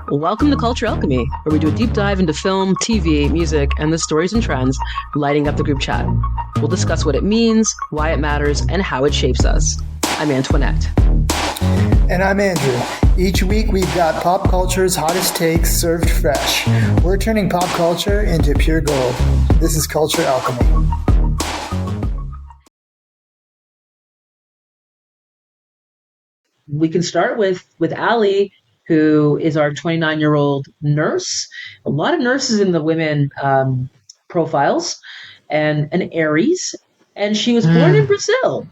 Welcome to Culture Alchemy, where we do a deep dive into film, TV, music, and the stories and trends lighting up the group chat. We'll discuss what it means, why it matters, and how it shapes us. I'm Antoinette. And I'm Andrew. Each week we've got pop culture's hottest takes served fresh. We're turning pop culture into pure gold. This is Culture Alchemy. We can start with Ali, who is our 29-year-old nurse. A lot of nurses in the women profiles, and an Aries, and she was born in Brazil.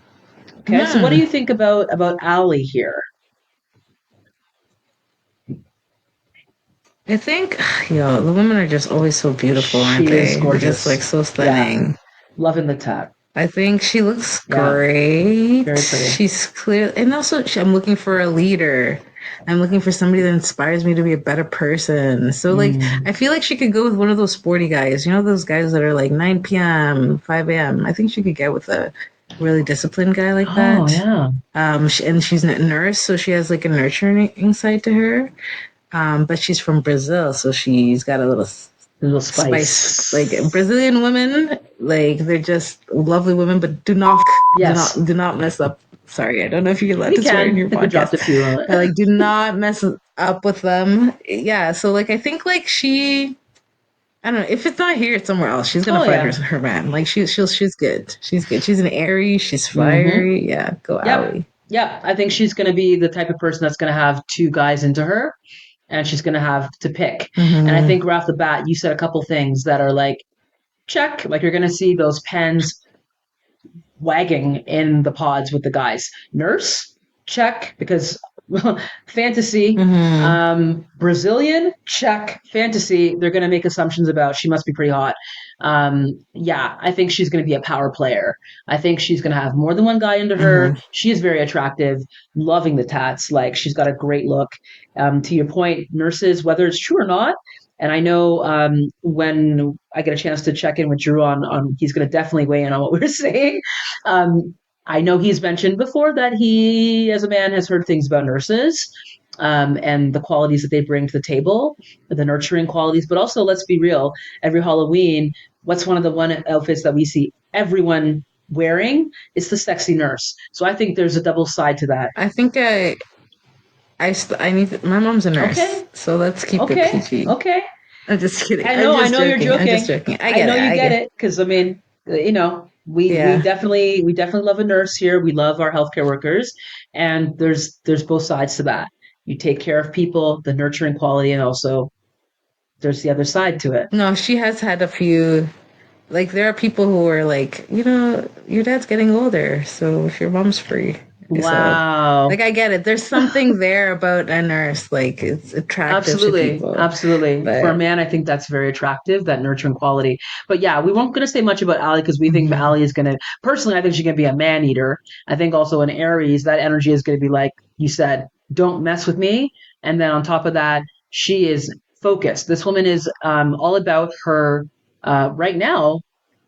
Okay, so what do you think about Ali here? I think, the women are just always so beautiful, aren't She they? is gorgeous. Just like so stunning. Yeah. Loving the tat. I think she looks great. Very pretty. She's clear, and also I'm looking for a leader. I'm looking for somebody that inspires me to be a better person. So I feel like she could go with one of those sporty guys. You know, those guys that are like 9 p.m., 5 a.m. I think she could get with a really disciplined guy like that. Oh, yeah. And she's a nurse, so she has like a nurturing side to her. But she's from Brazil, so she's got a little spice. Like Brazilian women, like they're just lovely women, but do not mess up. Sorry, I don't know if you're allowed to swear in your podcast. Like, do not mess up with them. Yeah, so like I think like she, I don't know, if it's not here, it's somewhere else. She's gonna find her man. Like she's good. She's good. She's an Aries. She's fiery. Mm-hmm. Yeah, go Ali. Yeah, I think she's gonna be the type of person that's gonna have two guys into her. And she's going to have to pick. Mm-hmm. And I think right off the bat, you said a couple things that are like, check. Like you're going to see those pens wagging in the pods with the guys. Nurse, check. Because fantasy, Brazilian, check. Fantasy, they're going to make assumptions about she must be pretty hot. I think she's going to be a power player. I think she's going to have more than one guy into her. Mm-hmm. She is very attractive, loving the tats. Like she's got a great look. To your point, nurses, whether it's true or not, and I know when I get a chance to check in with Drew on he's going to definitely weigh in on what we were saying. I know he's mentioned before that he, as a man, has heard things about nurses and the qualities that they bring to the table, the nurturing qualities. But also, let's be real, every Halloween, what's one of the outfits that we see everyone wearing? It's the sexy nurse. So I think there's a double side to that. I think I need my mom's a nurse, so let's keep it PG. Okay. I'm just kidding. I know you're joking. I'm just joking. I know you get it because I mean, we definitely love a nurse here. We love our healthcare workers, and there's both sides to that. You take care of people, the nurturing quality, and also there's the other side to it. No, she has had a few. Like there are people who are like, your dad's getting older, so if your mom's free. Wow. So, I get it. There's something there about a nurse. Like, it's attractive to people. Absolutely. But for a man, I think that's very attractive, that nurturing quality. But yeah, we weren't going to say much about Ali because we think Ali is going to, personally, I think she's going to be a man eater. I think also in Aries, that energy is going to be like you said, don't mess with me. And then on top of that, she is focused. This woman is all about her, right now,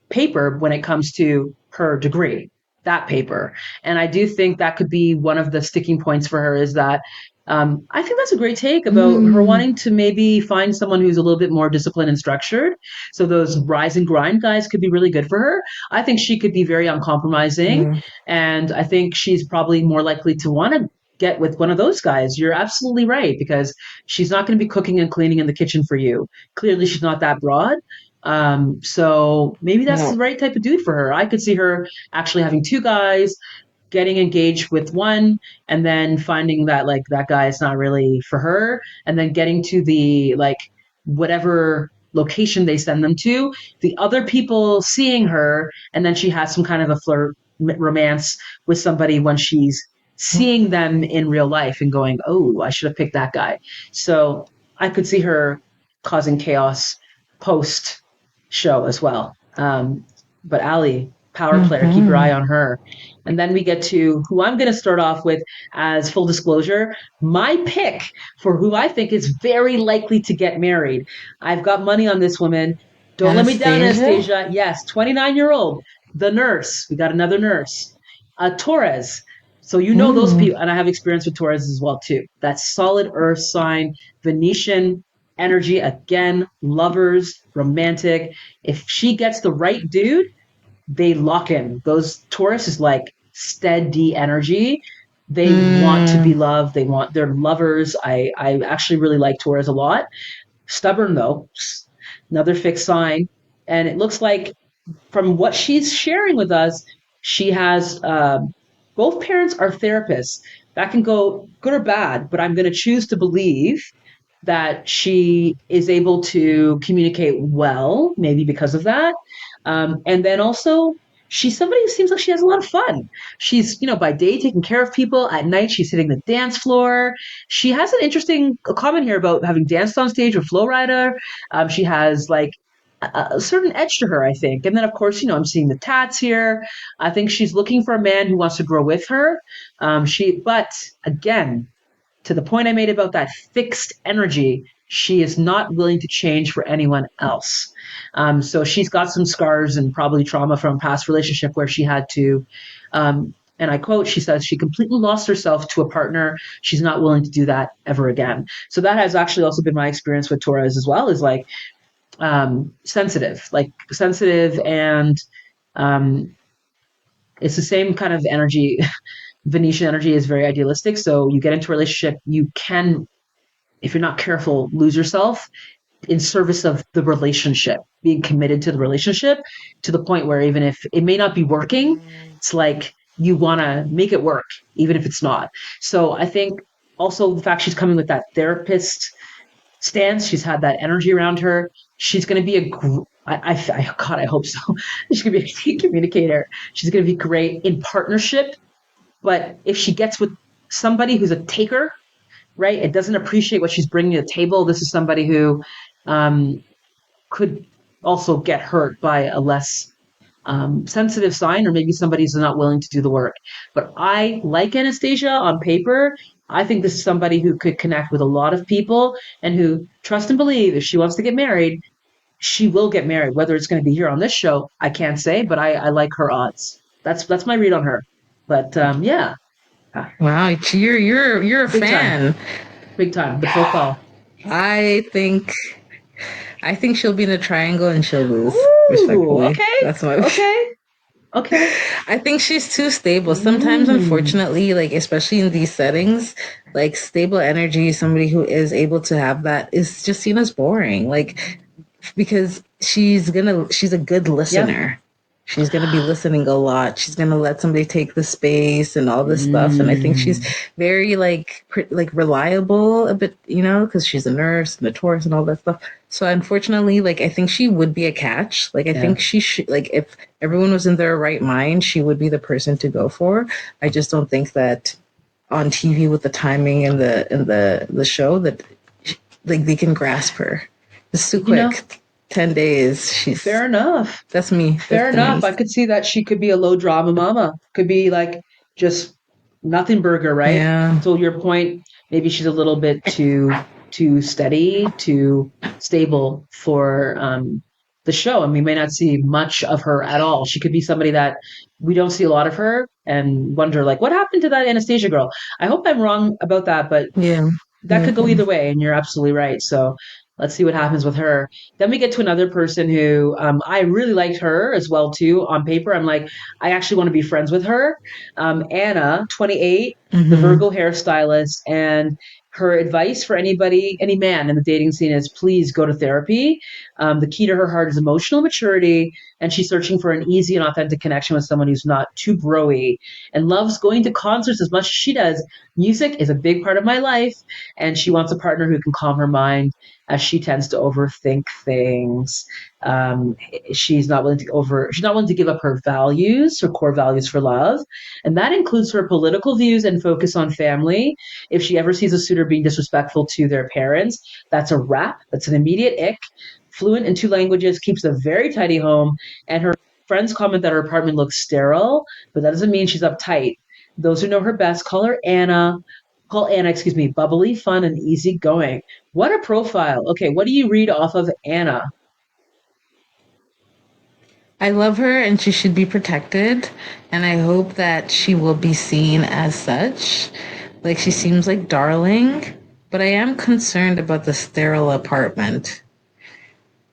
paper when it comes to her degree. That paper. And I do think that could be one of the sticking points for her is that I think that's a great take about her wanting to maybe find someone who's a little bit more disciplined and structured. So those rise and grind guys could be really good for her. I think she could be very uncompromising. And I think she's probably more likely to want to get with one of those guys. You're absolutely right, because she's not going to be cooking and cleaning in the kitchen for you. Clearly, she's not that broad. So maybe that's the right type of dude for her. I could see her actually having two guys, getting engaged with one, and then finding that like that guy is not really for her, and then getting to the like whatever location they send them to, the other people seeing her, and then she has some kind of a flirt romance with somebody when she's seeing them in real life and going, oh, I should have picked that guy. So I could see her causing chaos post show as well. But Ali, power player, keep your eye on her. And then we get to who I'm going to start off with as full disclosure, my pick for who I think is very likely to get married. I've got money on this woman. Don't let me down, Anastasia. Yes, 29-year-old, the nurse. We got another nurse. Torres. So you know those Mm. people, and I have experience with Taurus as well too. That solid earth sign, Venetian energy again, lovers, romantic. If she gets the right dude, they lock in. Those Taurus is like steady energy. They want to be Mm. loved. They want their lovers. I actually really like Taurus a lot. Stubborn though, another fixed sign. And it looks like from what she's sharing with us, she has both parents are therapists. That can go good or bad, but I'm going to choose to believe that she is able to communicate well, maybe because of that. And then also, she's somebody who seems like she has a lot of fun. She's, by day taking care of people. At night, she's hitting the dance floor. She has an interesting comment here about having danced on stage with Flo Rida. She has like a certain edge to her, I think. And then, of course, I'm seeing the tats here. I think she's looking for a man who wants to grow with her. But again, to the point I made about that fixed energy, she is not willing to change for anyone else. So she's got some scars and probably trauma from a past relationship where she had to, and I quote, she says, she completely lost herself to a partner. She's not willing to do that ever again. So that has actually also been my experience with Torres as well, is like sensitive and um, it's the same kind of energy. Venetian energy is very idealistic. So you get into a relationship, you can, if you're not careful, lose yourself in service of the relationship, being committed to the relationship to the point where even if it may not be working, it's like you want to make it work, even if it's not. So I think also the fact she's coming with that therapist stance, she's had that energy around her. She's going to be God, I hope so. She's going to be a great communicator. She's going to be great in partnership. But if she gets with somebody who's a taker, right? It doesn't appreciate what she's bringing to the table. This is somebody who could also get hurt by a less sensitive sign, or maybe somebody who's not willing to do the work. But I like Anastasia on paper. I think this is somebody who could connect with a lot of people and who trust and believe if she wants to get married, she will get married. Whether it's going to be here on this show, I can't say, but I like her odds. That's my read on her. But yeah, Wow, you're a big time, fan. big time. The profile. I think I think she'll be in a triangle and she'll lose. Ooh, Respectfully, okay, that's my. okay, okay. I think she's too stable. Sometimes, Mm, unfortunately, like especially in these settings, like stable energy, somebody who is able to have that is just seen as boring. Like because she's a good yep. listener. She's gonna be listening a lot. She's gonna let somebody take the space and all this stuff. And I think she's Mm, very like reliable a bit, because she's a nurse and a Taurus and all that stuff. So unfortunately, like I think she would be a catch. Like I think yeah. she should, like if everyone was in their right mind, she would be the person to go for. I just don't think that on TV with the timing and the show that like they can grasp her. It's too You know, quick. 10 days. She's fair enough. that's me. That's Fair enough. I Denise. could see that she could be a low drama mama. Could be like just nothing burger, right? Yeah. So your point, maybe she's a little bit too steady, too stable for the show, and we may not see much of her at all. She could be somebody that we don't see a lot of her and wonder like what happened to that Anastasia girl. I hope I'm wrong about that, but Yeah. that could go Mm-hmm. either way, and you're absolutely right. So let's see what happens with her. Then we get to another person who I really liked her as well too. On paper, I'm like, I actually want to be friends with her. Anna, 28, the Mm-hmm. Virgo hairstylist, and her advice for anybody, any man in the dating scene is please go to therapy. The key to her heart is emotional maturity, and she's searching for an easy and authentic connection with someone who's not too broy and loves going to concerts as much as she does. Music is a big part of my life, and she wants a partner who can calm her mind as she tends to overthink things. Um, she's not willing to give up her values, her core values for love, and that includes her political views and focus on family. If she ever sees a suitor being disrespectful to their parents, that's a wrap. That's an immediate ick. Fluent in two languages, keeps a very tidy home, and her friends comment that her apartment looks sterile, but that doesn't mean she's uptight. Those who know her best call Anna, excuse me, bubbly, fun, and easygoing. What a profile. Okay, what do you read off of Anna? I love her and she should be protected. And I hope that she will be seen as such. Like, she seems like darling, but I am concerned about the sterile apartment.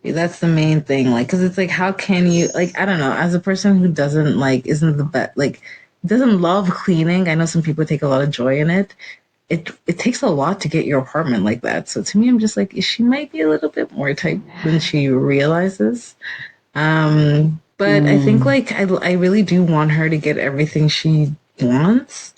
That's the main thing. Like, because it's like, how can you, like, I don't know, as a person who doesn't, like, isn't the best, like, doesn't love cleaning, I know some people take a lot of joy in it. It takes a lot to get your apartment like that. So to me, I'm just like, she might be a little bit more type than she realizes. But I think like I really do want her to get everything she wants.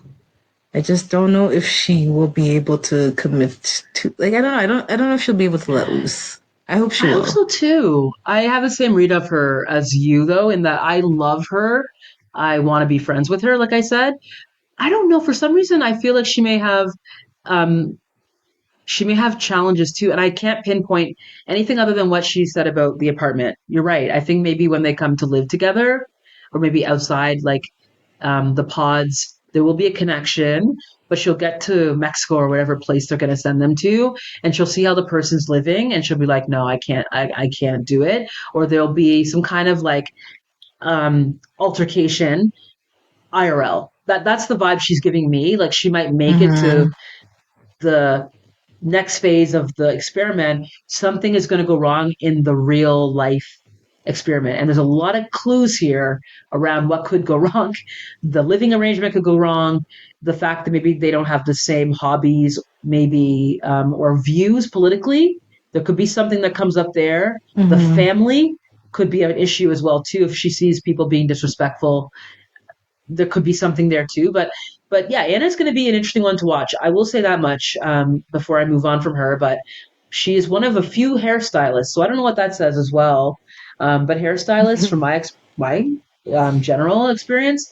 I just don't know if she will be able to commit to, like, I don't know. I don't know if she'll be able to let loose. I hope she I hope will. so too. I have the same read of her as you, though, in that I love her. I want to be friends with her, like I said. I don't know. For some reason, I feel like um, she may have challenges too, and I can't pinpoint anything other than what she said about the apartment. You're right. I think maybe when they come to live together, or maybe outside, like the pods, there will be a connection. But she'll get to Mexico or whatever place they're going to send them to, and she'll see how the person's living, and she'll be like, "No, I can't. I can't do it." Or there'll be some kind of like altercation IRL. That's the vibe she's giving me. Like she might make it to Mm-hmm. the next phase of the experiment, something is going to go wrong in the real life experiment. And there's a lot of clues here around what could go wrong. The living arrangement could go wrong. The fact that maybe they don't have the same hobbies, maybe, or views politically. There could be something that comes up there. The Mm-hmm. family could be an issue as well too if she sees people being disrespectful. There could be something there too. But yeah, Anna's going to be an interesting one to watch. I will say that much before I move on from her. But she is one of a few hairstylists, so I don't know what that says as well. But hairstylists, from my general experience,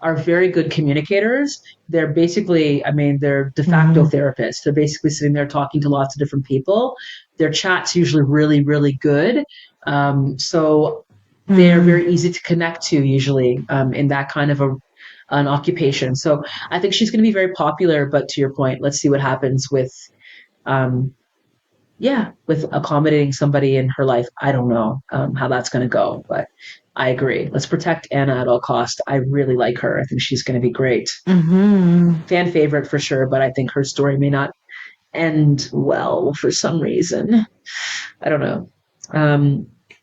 are very good communicators. They're basically, I mean, they're de facto Mm-hmm. therapists. They're basically sitting there talking to lots of different people. Their chat's usually really, really good. So they're very easy to connect to usually in that kind of an occupation. So I think she's going to be very popular. But to your point, let's see what happens with um, with accommodating somebody in her life. I don't know how that's going to go, but I agree. Let's protect Anna at all cost. I really like her. I think she's going to be great. Mm-hmm. Fan favorite for sure, but I think her story may not end well for some reason. I don't know.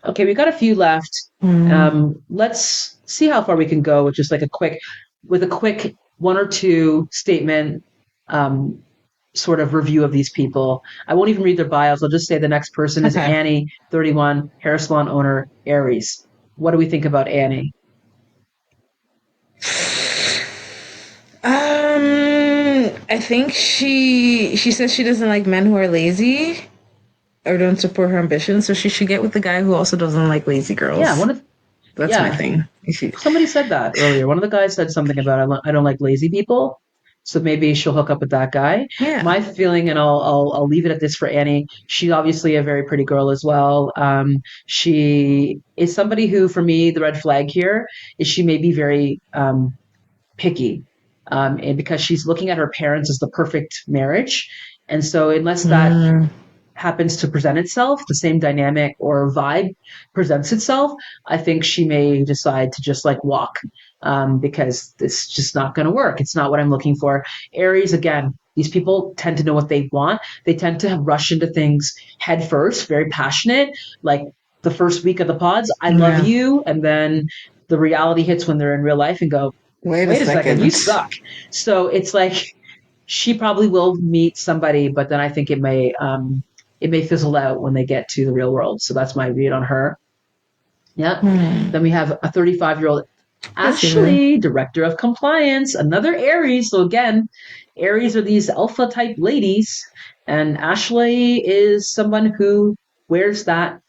Okay, we've got a few left. Mm-hmm. Let's see how far we can go with just like a quick one or two statement um, sort of review of these people. I won't even read their bios. I'll just say the next person is Okay. Annie, 31, hair salon owner, Aries. What do we think about Annie? I think she says she doesn't like men who are lazy or don't support her ambitions, so she should get with the guy who also doesn't like lazy Yeah, girls. That's my yeah, thing. somebody said that earlier. One of the guys said something about I don't like lazy people. So maybe she'll hook up with that guy. Yeah. My feeling, and I'll leave it at this for Annie. She's obviously a very pretty girl as well. She is somebody who, for me, the red flag here is she may be very picky, and because she's looking at her parents as the perfect marriage, and so unless that Mm, happens to present itself, the same dynamic or vibe presents itself, I think she may decide to just like walk because it's just not going to work. It's not what I'm looking for. Aries, again, these people tend to know what they want. They tend to rush into things head first, very passionate, like the first week of the pods, I love yeah. you. And then the reality hits when they're in real life and go, Wait a wait a second, you second. suck. So it's like she probably will meet somebody, but then I think it may fizzle out when they get to the real world. So that's my read on her. Yeah. Hmm. Then we have a 35-year-old That's even. Ashley, director of compliance, another Aries. So again, Aries are these alpha type ladies, and Ashley is someone who wears that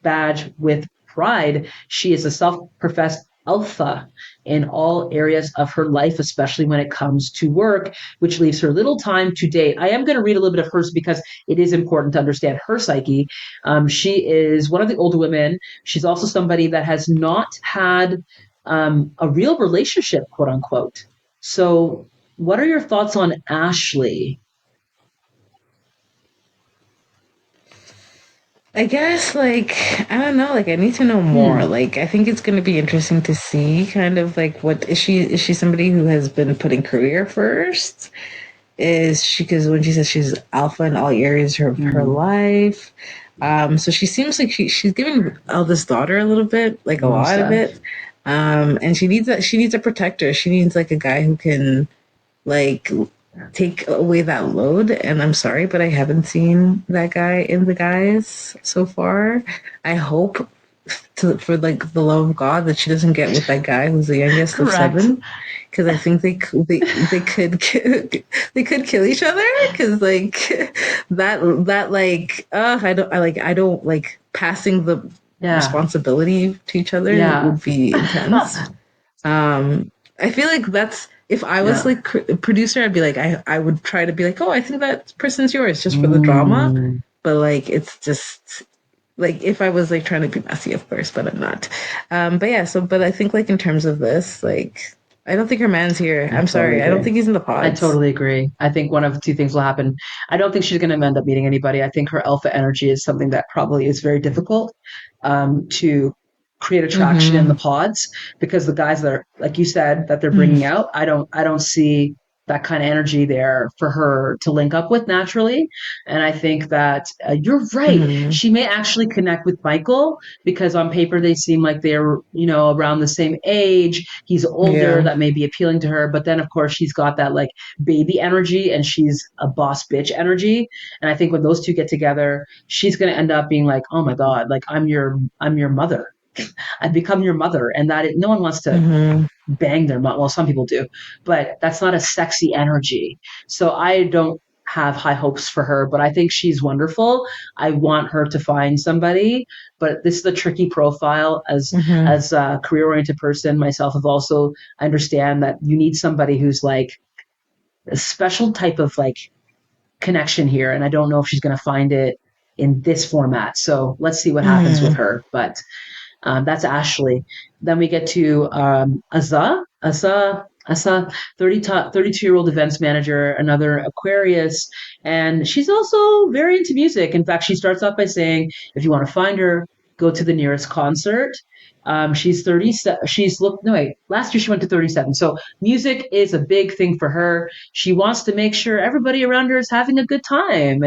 badge with pride. She is a self professed alpha in all areas of her life, especially when it comes to work, which leaves her little time to date. I am going to read a little bit of hers because it is important to understand her psyche. She is one of the older women. She's also somebody that has not had a real relationship, quote unquote. So, what are your thoughts on Ashley? I guess like I don't know, like I need to know more. Hmm. Like I think it's going to be interesting to see kind of like what is she somebody who has been putting career first? Is she, because when she says she's alpha in all areas of her Hmm. life, so she seems like she's giving eldest daughter a little bit, like a Most lot of def. it, and she needs a protector. She needs like a guy who can like take away that load. And I'm sorry, but I haven't seen that guy in the guys so far. I hope for like the love of God that she doesn't get with that guy who's the youngest of Correct. seven, because I think they could they could kill each other, because like that like I don't like passing the Yeah. responsibility to each other Yeah. would be intense. I feel like that's if I was Yeah. like a producer, I'd be like, I would try to be like, oh, I think that person's yours just for the drama. Mm. But like, it's just like if I was like trying to be messy, of course, but I'm not. But yeah, so but I think like in terms of this, like, I don't think her man's here. I I'm totally sorry, I don't agree. think he's in the I pods. totally agree. I think one of two things will happen. I don't think she's going to end up meeting anybody. I think her alpha energy is something that probably is very difficult to create attraction in the Mm-hmm. pods because the guys that are, like you said, that they're bringing Mm-hmm. out, I don't see that kind of energy there for her to link up with naturally. And I think that you're right. Mm-hmm. She may actually connect with Michael because on paper they seem like they're, around the same age. He's older, Yeah. that may be appealing to her, but then of course she's got that like baby energy and she's a boss bitch energy. And I think when those two get together, she's going to end up being like, "Oh my god, like I'm your mother. I've become your mother." And no one wants to Mm-hmm. bang their mom. Well, some people do, but that's not a sexy energy. So I don't have high hopes for her, but I think she's wonderful. I want her to find somebody, but this is a tricky profile Mm-hmm. as a career oriented person. Myself have also understand that you need somebody who's like a special type of like connection here, and I don't know if she's going to find it in this format. So let's see what happens with Mm-hmm. her, but that's Ashley. Then we get to Asa, 32-year-old events manager, another Aquarius. And she's also very into music. In fact, she starts off by saying, if you want to find her, go to the nearest concert. She's 37. No, wait, last year she went to 37. So music is a big thing for her. She wants to make sure everybody around her is having a good time.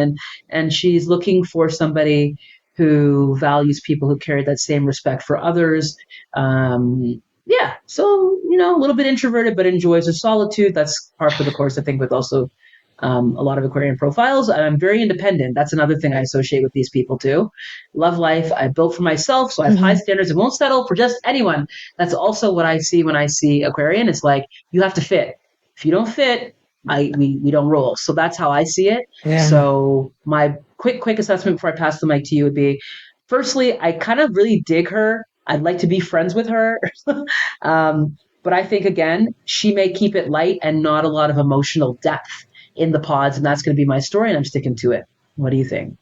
And she's looking for somebody who values people who carry that same respect for others. Yeah, so a little bit introverted, but enjoys her solitude. That's par for the course, I think, with also a lot of Aquarian profiles. I'm very independent. That's another thing I associate with these people too. Love life. I built for myself, so I have high Mm-hmm. standards and won't settle for just anyone. That's also what I see when I see Aquarian. It's like you have to fit. If you don't fit, we don't roll. So that's how I see it. Yeah. So my quick assessment before I pass the mic to you would be, firstly, I kind of really dig her. I'd like to be friends with her. But I think again, she may keep it light and not a lot of emotional depth in the pods, and that's going to be my story, and I'm sticking to it. What do you think?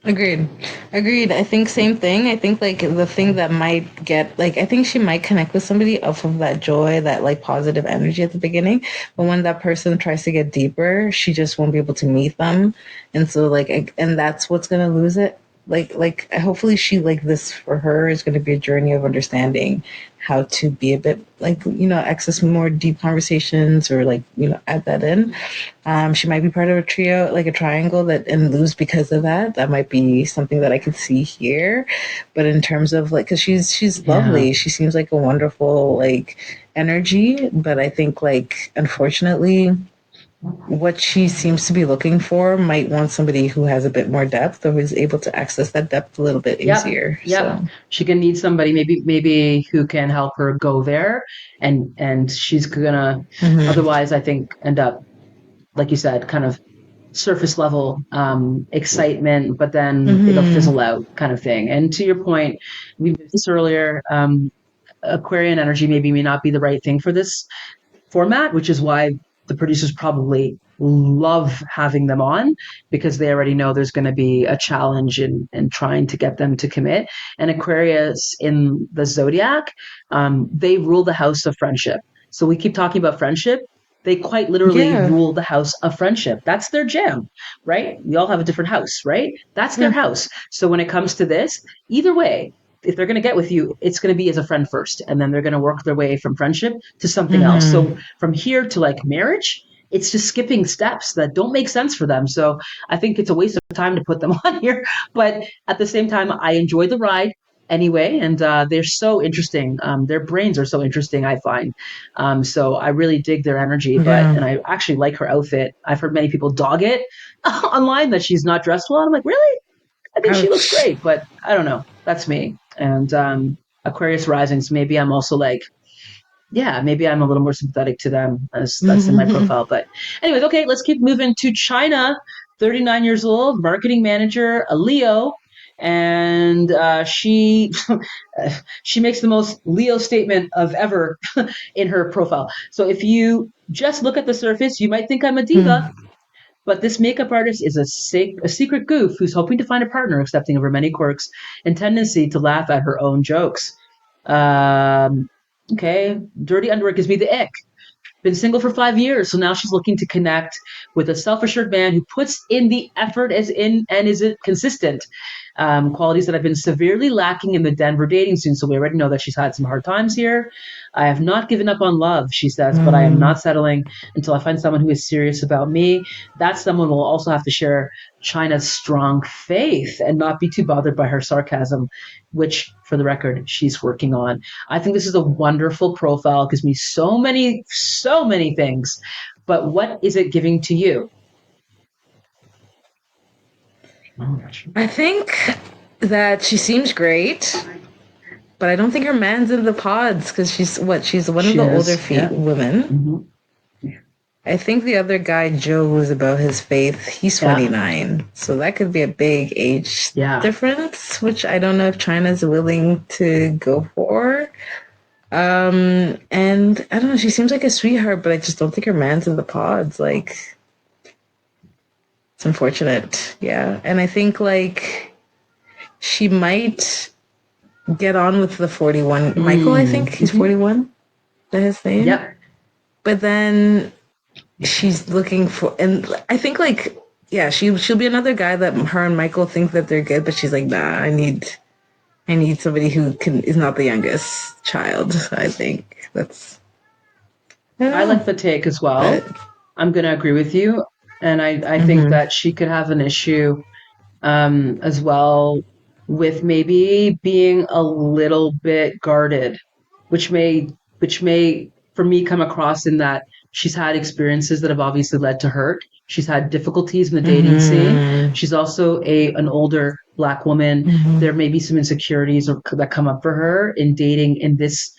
Agreed. Agreed. I think same thing. I think like the thing that might get like I think she might connect with somebody off of that joy, that like positive energy at the beginning. But when that person tries to get deeper, she just won't be able to meet them. And so and that's what's gonna lose it. Like hopefully she like this for her is gonna be a journey of understanding how to be a bit like, access more deep conversations or like, add that in. She might be part of a trio, like a triangle that and lose because of that. That might be something that I could see here. But in terms of like, because she's Yeah. lovely, she seems like a wonderful like energy. But I think like unfortunately, what she seems to be looking for might want somebody who has a bit more depth or who's able to access that depth a little bit Yep. easier. Yep. So. She can need somebody maybe who can help her go there, and she's gonna Mm-hmm. otherwise I think end up, like you said, kind of surface level excitement, but then it'll Mm-hmm. fizzle out kind of thing. And to your point, we did this earlier. Aquarian energy maybe may not be the right thing for this format, which is why the producers probably love having them on because they already know there's going to be a challenge in trying to get them to commit. And Aquarius in the zodiac, they rule the house of friendship. So we keep talking about friendship. they quite literally Yeah. rule the house of friendship. That's their jam, right? We all have a different house, right? That's their Yeah. house. So when it comes to this, either way, if they're going to get with you, it's going to be as a friend first, and then they're going to work their way from friendship to something else. So Mm-hmm. from here to like marriage, it's just skipping steps that don't make sense for them. So I think it's a waste of time to put them on here. But at the same time, I enjoy the ride anyway, and they're so interesting. Their brains are so interesting, I find. So I really dig their energy, Yeah. and I actually like her outfit. I've heard many people dog it online that she's not dressed well. I'm like, really? I think she looks Ouch. great, but I don't know. That's me. And Aquarius risings, maybe I'm also like, yeah, maybe I'm a little more sympathetic to them as that's in my Mm-hmm. profile. But anyways, okay, let's keep moving to China. 39 years old, marketing manager, a Leo, and she she makes the most Leo statement of ever in her profile. So if you just look at the surface, you might think I'm a diva, but this makeup artist is a secret goof who's hoping to find a partner accepting of her many quirks and tendency to laugh at her own jokes. Um, okay, dirty underwear gives me the ick. Been single for 5 years, so now she's looking to connect with a self-assured man who puts in the effort as in and is consistent. Qualities that have been severely lacking in the Denver dating scene. So we already know that she's had some hard times here. I have not given up on love, she says, but I am Mm. not settling until I find someone who is serious about me. That someone will also have to share China's strong faith and not be too bothered by her sarcasm, which, for the record, she's working on. I think this is a wonderful profile. It gives me so many things. But what is it giving to you? I think that she seems great, but I don't think her man's in the pods because she's one of She the older is, yeah. women. Mm-hmm. I think the other guy, Joe, who's about his faith, he's Yeah. 29. So that could be a big age Yeah. difference, which I don't know if China's willing to go for. And I don't know, she seems like a sweetheart, but I just don't think her man's in the pods. Like, it's unfortunate. Yeah. And I think, like, she might get on with the 41. Michael, I think he's Mm-hmm. 41. Is that his name? Yep. But then she's looking for, and I think like, yeah, she'll be another guy that her and Michael think that they're good, but she's like, nah, I need somebody who is not the youngest child. I think that's, I don't I know, like the take as well. but I'm going to agree with you. And I think mm-hmm, that she could have an issue as well with maybe being a little bit guarded, which may which may for me come across in that she's had experiences that have obviously led to hurt. She's had difficulties in the dating scene. mm-hmm, She's also a an older black woman. mm-hmm, There may be some insecurities that come up for her in dating in this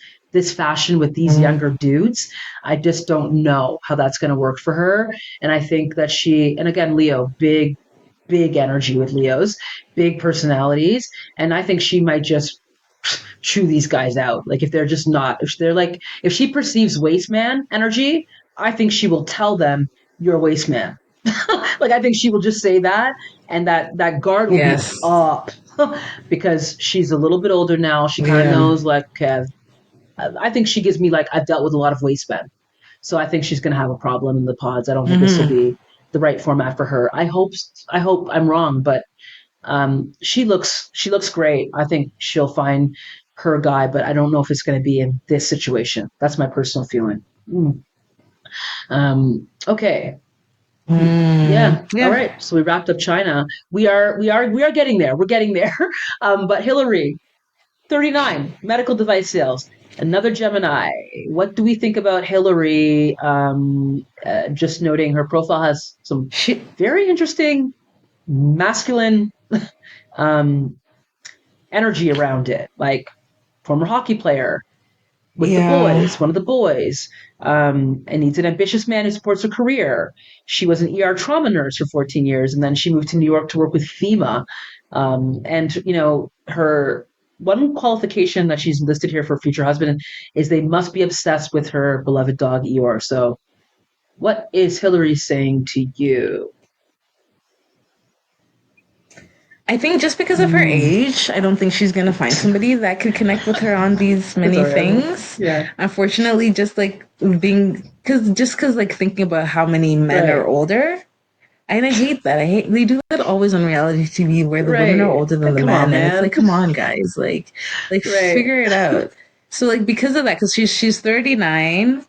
fashion with these mm-hmm. younger dudes. I just don't know how that's going to work for her. And I think that and again, Leo, big energy with Leos, big personalities. And I think she might just chew these guys out. Like if they're just not, if they're like, if she perceives waste man energy, I think she will tell them you're a waste man. Like I think she will just say that, and that guard will be Yes, up because she's a little bit older now. She kind of yeah, knows like, okay, I think she gives me like I've dealt with a lot of waste men, so I think she's going to have a problem in the pods. I don't think this will mm-hmm. be the right format for her. I hope I'm wrong, but she looks great. I think she'll find her guy, but I don't know if it's going to be in this situation. That's my personal feeling. Okay. Yeah. All Yeah, right. So we wrapped up China. We are getting there. We're getting there. But Hillary, 39, medical device sales. Another Gemini. What do we think about Hillary? Just noting her profile has some she, very interesting masculine um, energy around it, like former hockey player with the yeah, boys, one of the boys, and needs an ambitious man who supports her career. She was an ER trauma nurse for 14 years, and then she moved to New York to work with FEMA. And her one qualification that she's listed here for future husband is they must be obsessed with her beloved dog Eeyore. So, what is Hillary saying to you? I think just because of her age, I don't think she's going to find somebody that could connect with her on these many things. Yeah. Unfortunately, just like because like thinking about how many men are older, and I hate that. They do that always on reality TV where the women are older than the men, and it's like, come on, guys, like figure it out. So like because of that, because she's 39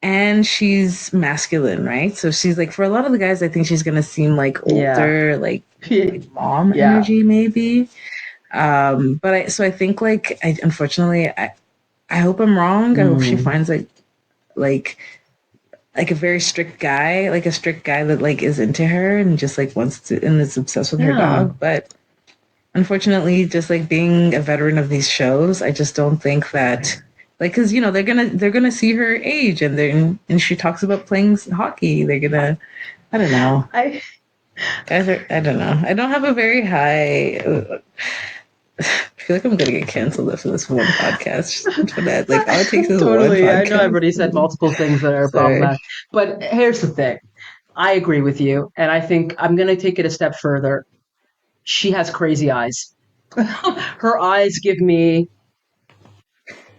and she's masculine, right? So she's like, for a lot of the guys, I think she's gonna seem like older, like mom energy, maybe. But I think like unfortunately, I hope I'm wrong. I hope she finds like a very strict guy, like a strict guy that like is into her and just like wants to and is obsessed with her dog. But unfortunately, just like being a veteran of these shows, I just don't think that like because you know they're gonna see her age and she talks about playing hockey. They're gonna I don't know. I don't know. I don't have a very high. I feel like I'm gonna get canceled after this one podcast. Antoinette. Like all it takes is totally. one podcast. I know I've already said multiple things that are problematic, but here's the thing. I agree with you, and I think I'm going to take it a step further. She has crazy eyes. Her eyes give me.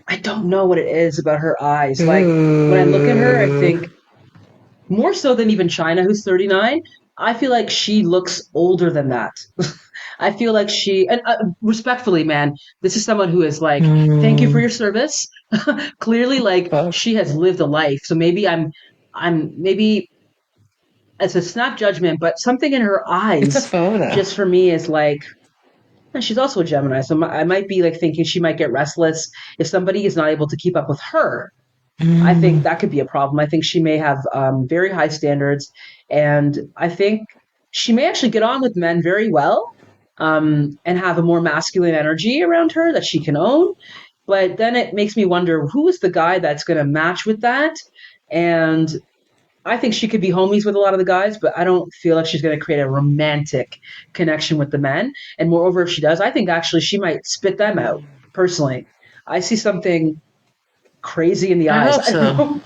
I don't know what it is about her eyes. Like when I look at her, I think more so than even China, who's 39. I feel like she looks older than that. I feel like and respectfully, man, this is someone who is like, thank you for your service. Clearly, like she has lived a life. So maybe maybe it's a snap judgment, but something in her eyes, it's a photo. just for me, is like, and she's also a Gemini. So I might be like thinking she might get restless if somebody is not able to keep up with her. I think that could be a problem. I think she may have very high standards, and I think she may actually get on with men very well and have a more masculine energy around her that she can own. But then it makes me wonder who is the guy that's going to match with that. And I think she could be homies with a lot of the guys, but I don't feel like she's going to create a romantic connection with the men. And moreover, if she does, I think actually she might spit them out personally. I see something crazy in the eyes. I don't know.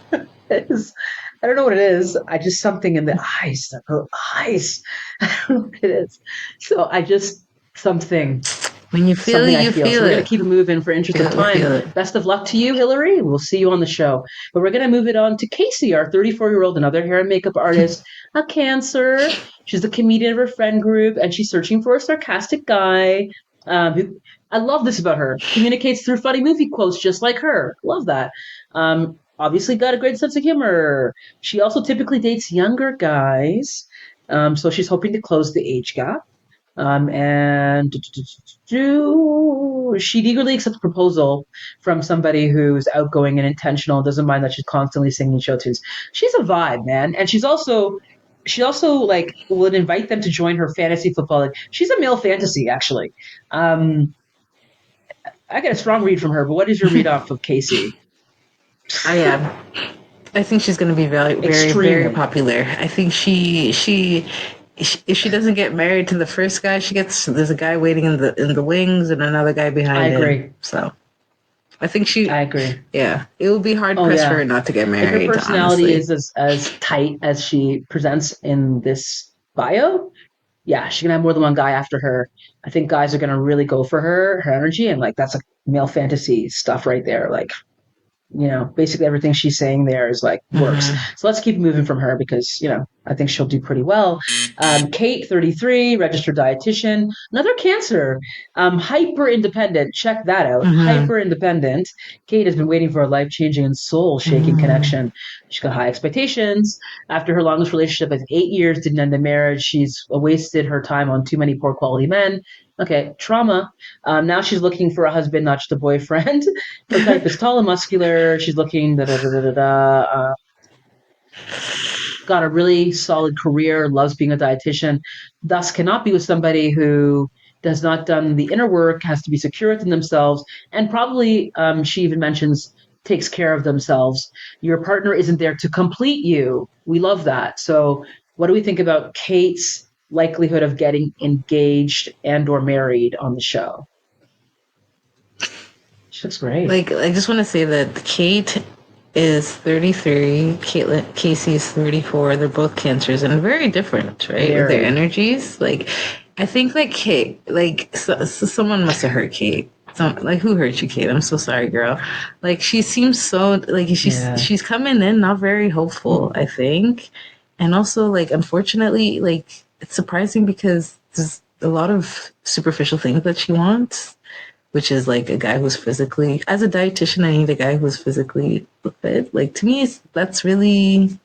I don't know what it is. I just something in the eyes. Her eyes. I don't know what it is. So I just something. When you feel it, you feel it. So we're going to keep it moving for interest of time. Best of luck to you, Hillary. We'll see you on the show. But we're going to move it on to Casey, our 34-year-old, another hair and makeup artist, a Cancer. She's the comedian of her friend group, and she's searching for a sarcastic guy who, I love this about her, communicates through funny movie quotes just like her. Love that. Obviously got a great sense of humor. She also typically dates younger guys, so she's hoping to close the age gap. And she'd eagerly accept a proposal from somebody who's outgoing and intentional and doesn't mind that she's constantly singing show tunes. She's a vibe, man. And she also like would invite them to join her fantasy football league. She's a male fantasy, actually. I get a strong read from her, but what is your read off of Casey? I think she's going to be very, very, very popular. I think she if she doesn't get married to the first guy, there's a guy waiting in the wings and another guy behind him. I agree. So I think I agree. Yeah, it will be hard pressed for her not to get married. If her personality is as tight as she presents in this bio, yeah, she's gonna have more than one guy after her. I think guys are gonna really go for her energy, and like that's like male fantasy stuff right there. Like, you know, basically everything she's saying there is like works. So let's keep moving from her because, you know, I think she'll do pretty well. Kate, 33, registered dietitian, another Cancer, hyper independent. Check that out. Hyper independent. Kate has been waiting for a life-changing and soul-shaking connection. She's got high expectations. After her longest relationship of 8 years didn't end in marriage, she's wasted her time on too many poor quality men. Okay, trauma. Now she's looking for a husband, not just a boyfriend. Her type is tall and muscular. She's looking got a really solid career, loves being a dietitian, thus cannot be with somebody who does not done the inner work, has to be secure within themselves, and probably, she even mentions, takes care of themselves. Your partner isn't there to complete you. We love that. So what do we think about Kate's likelihood of getting engaged and or married on the show? She looks great. Like, I just want to say that Kate is 33, Casey is 34. They're both Cancers and very different, right? With their energies. Like, I think like Kate, like someone must have hurt Kate. Like who hurt you, Kate? I'm so sorry, girl. Like she seems so like Yeah. she's coming in not very hopeful, I think, and also like unfortunately like it's surprising because there's a lot of superficial things that she wants, which is like a guy who's physically, as a dietitian, I need a guy who's physically fit. Like to me, that's really,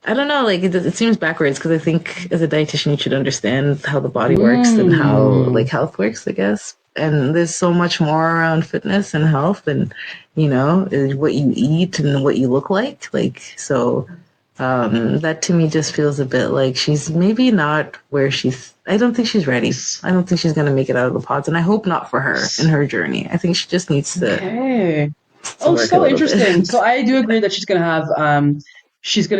I don't know, like it seems backwards because I think as a dietitian, you should understand how the body works and how like Mm. health works, I guess. And there's so much more around fitness and health and, what you eat and what you look like. Like, so that to me just feels a bit like she's maybe not where I don't think she's ready. I don't think she's going to make it out of the pods. And I hope not for her in her journey. I think she just needs Okay. to Oh, work a so little interesting. bit. So I do agree that she's gonna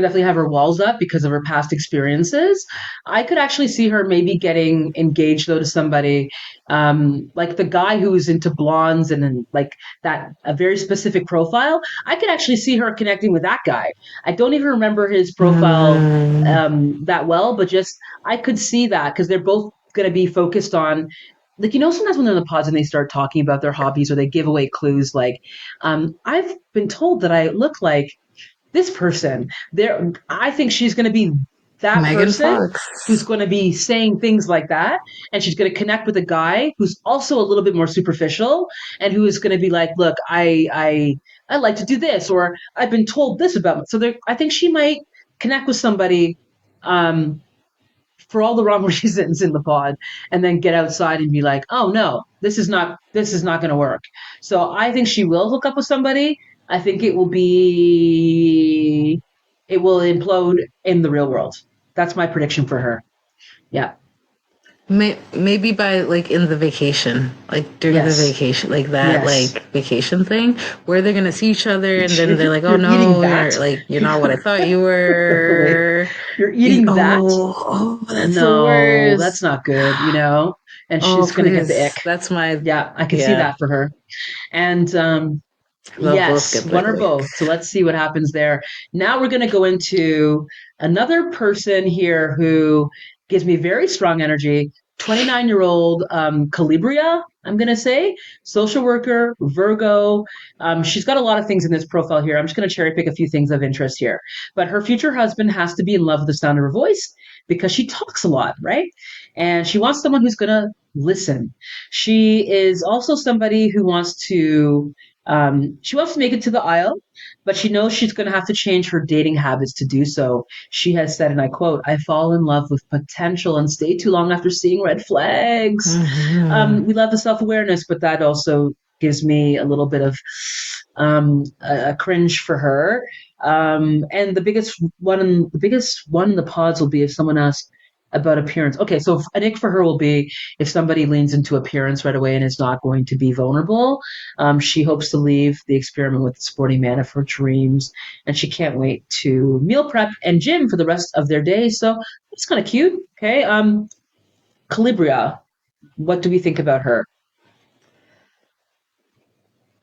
definitely have her walls up because of her past experiences. I could actually see her maybe getting engaged though to somebody, like the guy who's into blondes and like that a very specific profile. I could actually see her connecting with that guy. I don't even remember his profile Mm, that well, but just I could see that because they're both gonna be focused on like sometimes when they're in the pods and they start talking about their hobbies or they give away clues like I've been told that I look like this person. There, I think she's going to be that Megan person who's Fox. going to be saying things like that, and she's going to connect with a guy who's also a little bit more superficial, and who is going to be like, "Look, I like to do this, or I've been told this about me." So there, I think she might connect with somebody um, for all the wrong reasons in the pod, and then get outside and be like, "Oh no, this is not going to work." So I think she will hook up with somebody. I think it will implode in the real world. That's my prediction for her. Yeah. Maybe by like in the vacation, like during the Yes. vacation, like that, Yes. like vacation thing where they're gonna see each other and then they're like, oh You're eating no, that. you're not what I thought you Wait, were. you're eating that? That's the No, that's worst. not good. And Oh, she's gonna get the ick. please. That's my, Yeah, I can see yeah, that for her. And they'll both yes, get the one or like. both. So let's see what happens there. Now we're going to go into another person here who gives me very strong energy. 29-year-old Calibria, I'm going to say, social worker, Virgo. She's got a lot of things in this profile here. I'm just going to cherry pick a few things of interest here. But her future husband has to be in love with the sound of her voice because she talks a lot, right? And she wants someone who's going to listen. She is also somebody who wants to make it to the aisle, but she knows she's going to have to change her dating habits to do so. She has said, and I quote, "I fall in love with potential and stay too long after seeing red flags." Mm-hmm. We love the self awareness, but that also gives me a little bit of a cringe for her. And the biggest one in the pods will be if someone asks about appearance. Okay, so an ick for her will be if somebody leans into appearance right away and is not going to be vulnerable. She hopes to leave the experiment with the sporty man of her dreams, and she can't wait to meal prep and gym for the rest of their day. So it's kind of cute. Okay, Calibria, what do we think about her?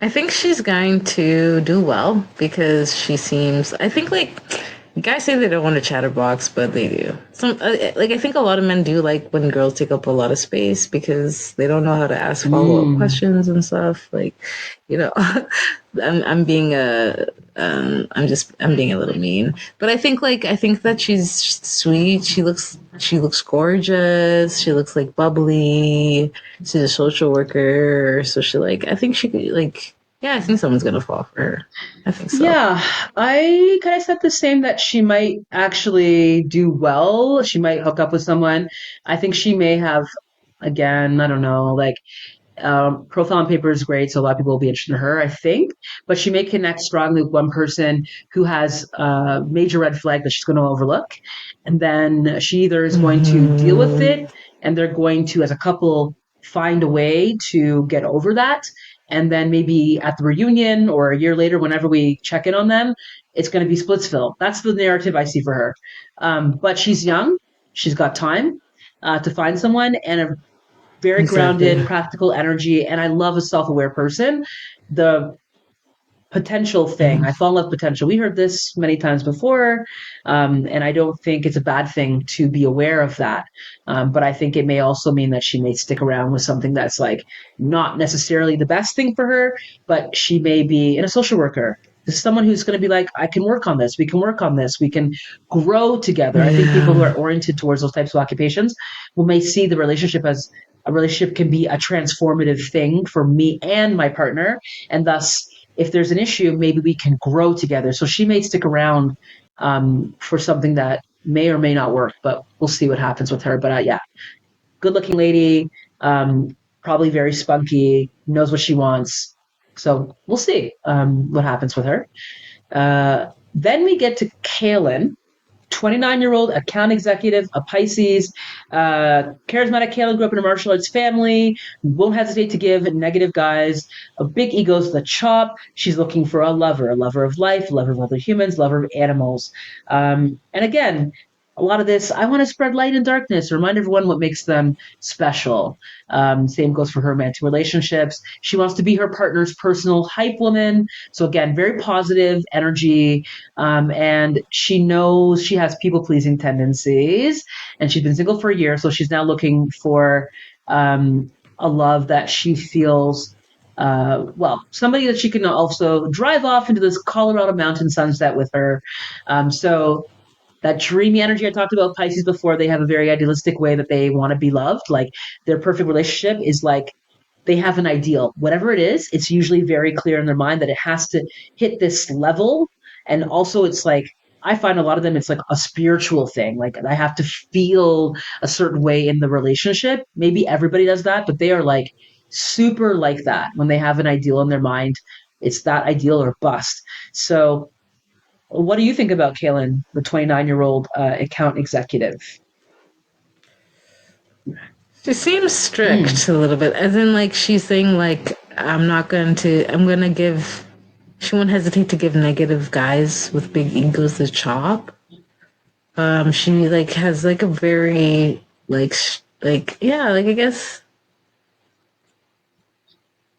I think she's going to do well because she seems. I think like guys say they don't want a chatterbox, but they do. Like I think a lot of men do like when girls take up a lot of space because they don't know how to ask follow up Mm. questions and stuff. Like, I'm being I'm being a little mean, but I think that she's sweet. She looks gorgeous. She looks like bubbly. She's a social worker, so she like. I think she could like. Yeah, I think someone's gonna fall for her. I think so. Yeah, I kind of said the same that she might actually do well. She might hook up with someone. I think she may have, again, I don't know, like profile on paper is great, so a lot of people will be interested in her, I think. But she may connect strongly with one person who has a major red flag that she's going to overlook. And then she either is going to deal with it Mm-hmm. and they're going to, as a couple, find a way to get over that. And then maybe at the reunion or a year later, whenever we check in on them, it's going to be Splitsville. That's the narrative I see for her. But she's young. She's got time to find someone and a very Exactly. grounded, practical energy, and I love a self-aware person. The potential thing. I fall in love with potential. We heard this many times before, and I don't think it's a bad thing to be aware of that. But I think it may also mean that she may stick around with something that's like not necessarily the best thing for her, but she may be in a social worker. This is someone who's going to be like, I can work on this. We can work on this. We can grow together. I think people who Yeah. are oriented towards those types of occupations will may see the relationship as a relationship can be a transformative thing for me and my partner, and thus if there's an issue, maybe we can grow together. So she may stick around for something that may or may not work, but we'll see what happens with her. But yeah, good looking lady, probably very spunky, knows what she wants. So we'll see what happens with her. Then we get to Kaylin, 29-year-old account executive, a Pisces, charismatic. Kayla grew up in a martial arts family, won't hesitate to give negative guys a big egos the chop. She's looking for a lover of life, a lover of other humans, lover of animals. And again, a lot of this, I want to spread light and darkness, remind everyone what makes them special. Same goes for her romantic relationships. She wants to be her partner's personal hype woman. So again, very positive energy. And she knows she has people pleasing tendencies, and she's been single for a year. So she's now looking for a love that she feels somebody that she can also drive off into this Colorado mountain sunset with her. So that dreamy energy I talked about Pisces before, they have a very idealistic way that they want to be loved. Like their perfect relationship is like they have an ideal. Whatever it is, it's usually very clear in their mind that it has to hit this level. And also it's like I find a lot of them it's like a spiritual thing. Like I have to feel a certain way in the relationship. Maybe everybody does that, but they are like super like that when they have an ideal in their mind. It's that ideal or bust. So what do you think about Kaylin, the 29-year-old account executive? She seems strict a little bit, as in like she's saying like I'm gonna give. She won't hesitate to give negative guys with big egos the chop. She like has like a very like yeah, like I guess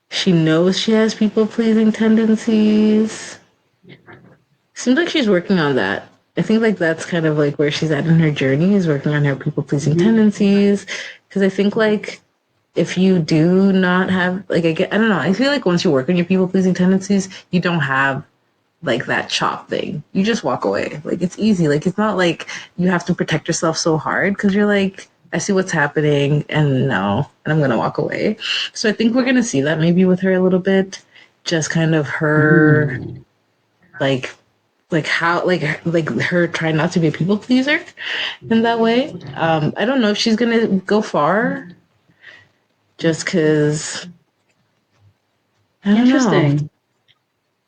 she knows she has people pleasing tendencies. Seems like she's working on that. I think like that's kind of like where she's at in her journey, is working on her people pleasing tendencies. Because I think like if you do not have like I don't know, I feel like once you work on your people pleasing tendencies, you don't have like that chop thing. You just walk away. Like it's easy. Like it's not like you have to protect yourself so hard, because you're like, I see what's happening and no, and I'm gonna walk away. So I think we're gonna see that maybe with her a little bit. Just kind of her like how like her trying not to be a people pleaser in that way. I don't know if she's gonna go far, just because I don't know. Interesting.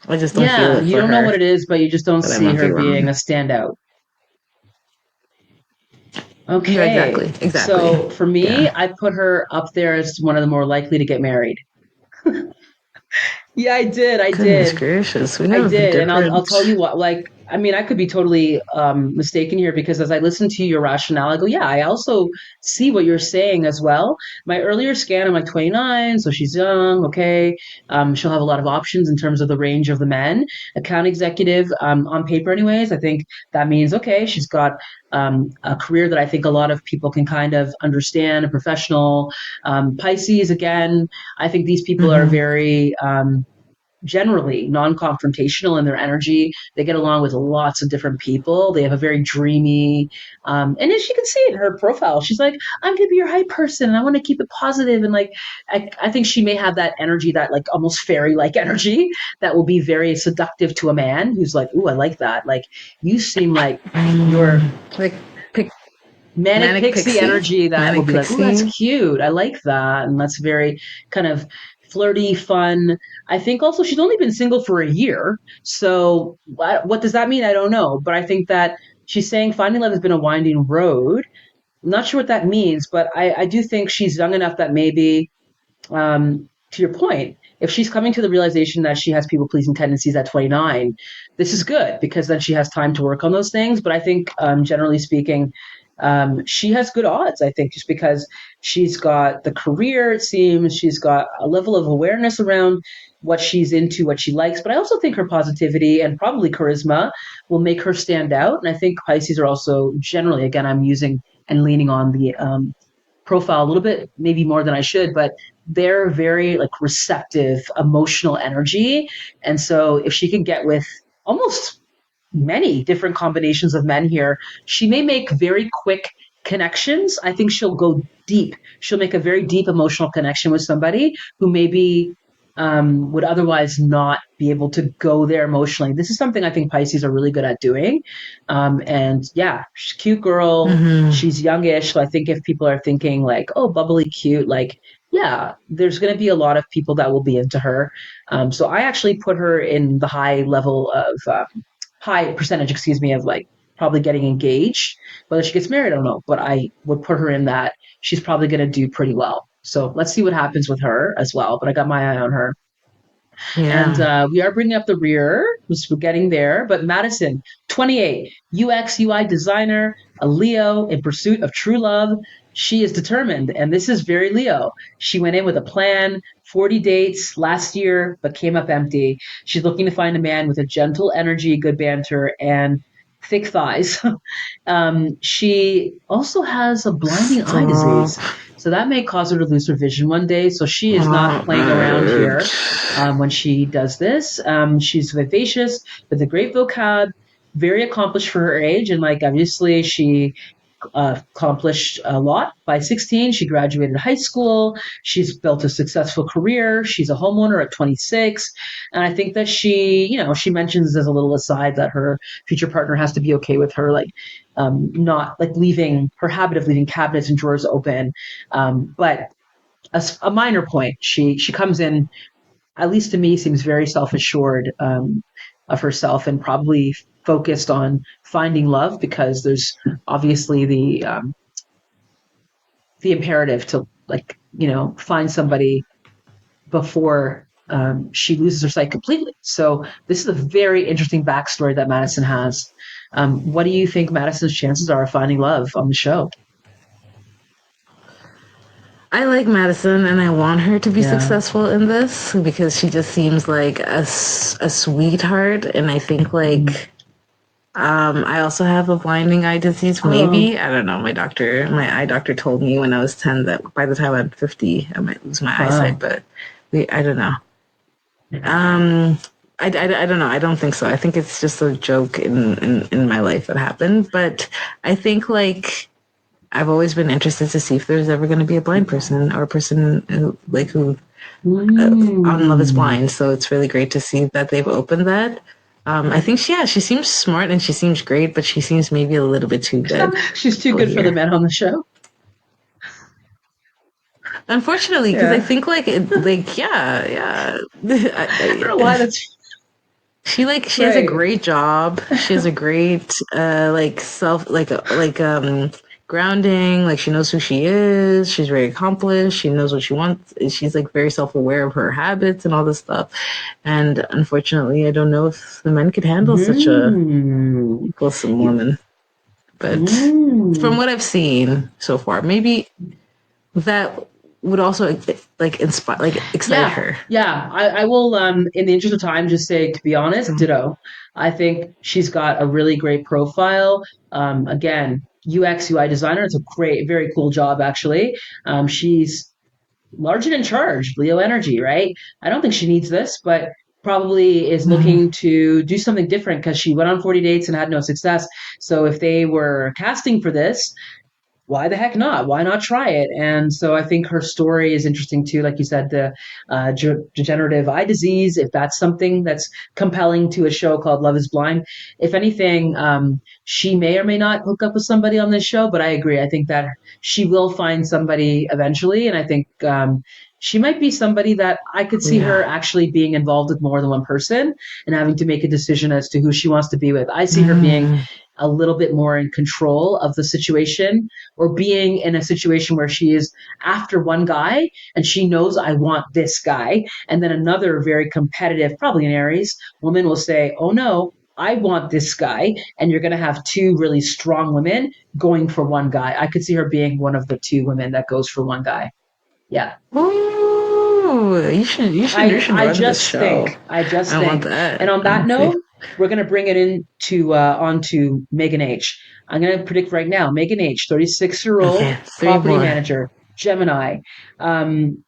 I just don't feel Yeah, it you for don't know her, what it is, but you just don't but I see might be her being wrong. a standout. Yeah, exactly, Okay. exactly. So for me, Yeah. I put her up there as one of the more likely to get married. Yeah, I did. I Goodness did. gracious, we I have did, and I'll tell different. you what. Like, I mean, I could be totally mistaken here because as I listen to your rationale, I go, yeah, I also see what you're saying as well. My earlier scan, I'm like 29, so she's young. Okay, she'll have a lot of options in terms of the range of the men. Account executive, on paper, anyways. I think that means okay, she's got a career that I think a lot of people can kind of understand. A professional, Pisces again. I think these people are Mm-hmm. very generally non-confrontational in their energy. They get along with lots of different people. They have a very dreamy, and as you can see in her profile, she's like, "I'm gonna be your hype person, and I want to keep it positive." And like, I think she may have that energy, that like almost fairy-like energy, that will be very seductive to a man who's like, "Ooh, I like that." Like, you seem like you're Like pick, manic manic pixie pixie, energy that will manic be like, "Ooh, that's pixie. cute. I like that," and that's very kind of flirty, fun. I think also she's only been single for a year, so what does that mean? I don't know, but I think that she's saying finding love has been a winding road. I'm not sure what that means, but I do think she's young enough that maybe, to your point, if she's coming to the realization that she has people pleasing tendencies at 29, this is good because then she has time to work on those things. But I think, generally speaking, she has good odds, I think, just because she's got the career, it seems, she's got a level of awareness around what she's into, what she likes. But I also think her positivity and probably charisma will make her stand out. And I think Pisces are also generally, again, I'm using and leaning on the profile a little bit, maybe more than I should, but they're very like receptive, emotional energy. And so if she can get with almost many different combinations of men here, she may make very quick connections. I think she'll go deep. She'll make a very deep emotional connection with somebody who maybe would otherwise not be able to go there emotionally. This is something I think Pisces are really good at doing. And yeah, she's a cute girl. She's youngish. So I think if people are thinking like, oh, bubbly, cute, like, yeah, there's going to be a lot of people that will be into her. So I actually put her in the high level of high percentage, excuse me, of like probably getting engaged. Whether she gets married, I don't know, but I would put her in that she's probably going to do pretty well. So let's see what happens with her as well. But I got my eye on her. Yeah. And we are bringing up the rear. We're getting there. But Madison, 28, UX, UI designer, a Leo in pursuit of true love. She is determined. And this is very Leo. She went in with a plan, 40 dates last year, but came up empty. She's looking to find a man with a gentle energy, good banter, and thick thighs. She also has a blinding eye disease. So that may cause her to lose her vision one day. So she is not playing around here when she does this. She's vivacious with a great vocab, very accomplished for her age. And like, obviously she accomplished a lot. By 16, she graduated high school. She's built a successful career. She's a homeowner at 26. And I think that she mentions as a little aside that her future partner has to be okay with her, like, not like leaving her habit of leaving cabinets and drawers open. But a minor point, she comes in, at least to me, seems very self-assured of herself and probably focused on finding love, because there's obviously the imperative to, like, find somebody before she loses her sight completely. So this is a very interesting backstory that Madison has. What do you think Madison's chances are of finding love on the show? I like Madison and I want her to be successful in this because she just seems like a sweetheart. And I think like, I also have a blinding eye disease. Maybe. I don't know. My eye doctor told me when I was 10 that by the time I'm 50, I might lose my eyesight, but I don't know. I don't know. I don't think so. I think it's just a joke in my life that happened. But I think like, I've always been interested to see if there's ever going to be a blind person or a person who on Love is Blind. So it's really great to see that they've opened that. I think she seems smart and she seems great, but she seems maybe a little bit too good. She's too good for the men on the show. Unfortunately, because I think I don't know why that's. She has a great job. She has a great grounding. Like she knows who she is. She's very accomplished. She knows what she wants. She's like very self-aware of her habits and all this stuff. And unfortunately, I don't know if the men could handle such a wholesome woman. But from what I've seen so far, maybe that would also excite her. Yeah, I will, in the interest of time, just say, to be honest, ditto. I think she's got a really great profile. Again, UX, UI designer. It's a great, very cool job, actually. She's large and in charge, Leo energy, right? I don't think she needs this, but probably is looking to do something different because she went on 40 dates and had no success. So if they were casting for this, why the heck not? Why not try it? And so I think her story is interesting too. Like you said, the degenerative eye disease, if that's something that's compelling to a show called Love is Blind. If anything, she may or may not hook up with somebody on this show, but I agree. I think that she will find somebody eventually. And I think she might be somebody that I could see her actually being involved with more than one person and having to make a decision as to who she wants to be with. I see her being a little bit more in control of the situation, or being in a situation where she is after one guy and she knows I want this guy. And then another very competitive, probably an Aries woman will say, oh no, I want this guy, and you're going to have two really strong women going for one guy. I could see her being one of the two women that goes for one guy. Yeah. Ooh, you should run this show. I just I want think. And that. on that Honestly. note, we're going to bring it into onto Megan H. I'm going to predict right now, Megan H, 36-year-old Okay, three property more. manager, Gemini. Um,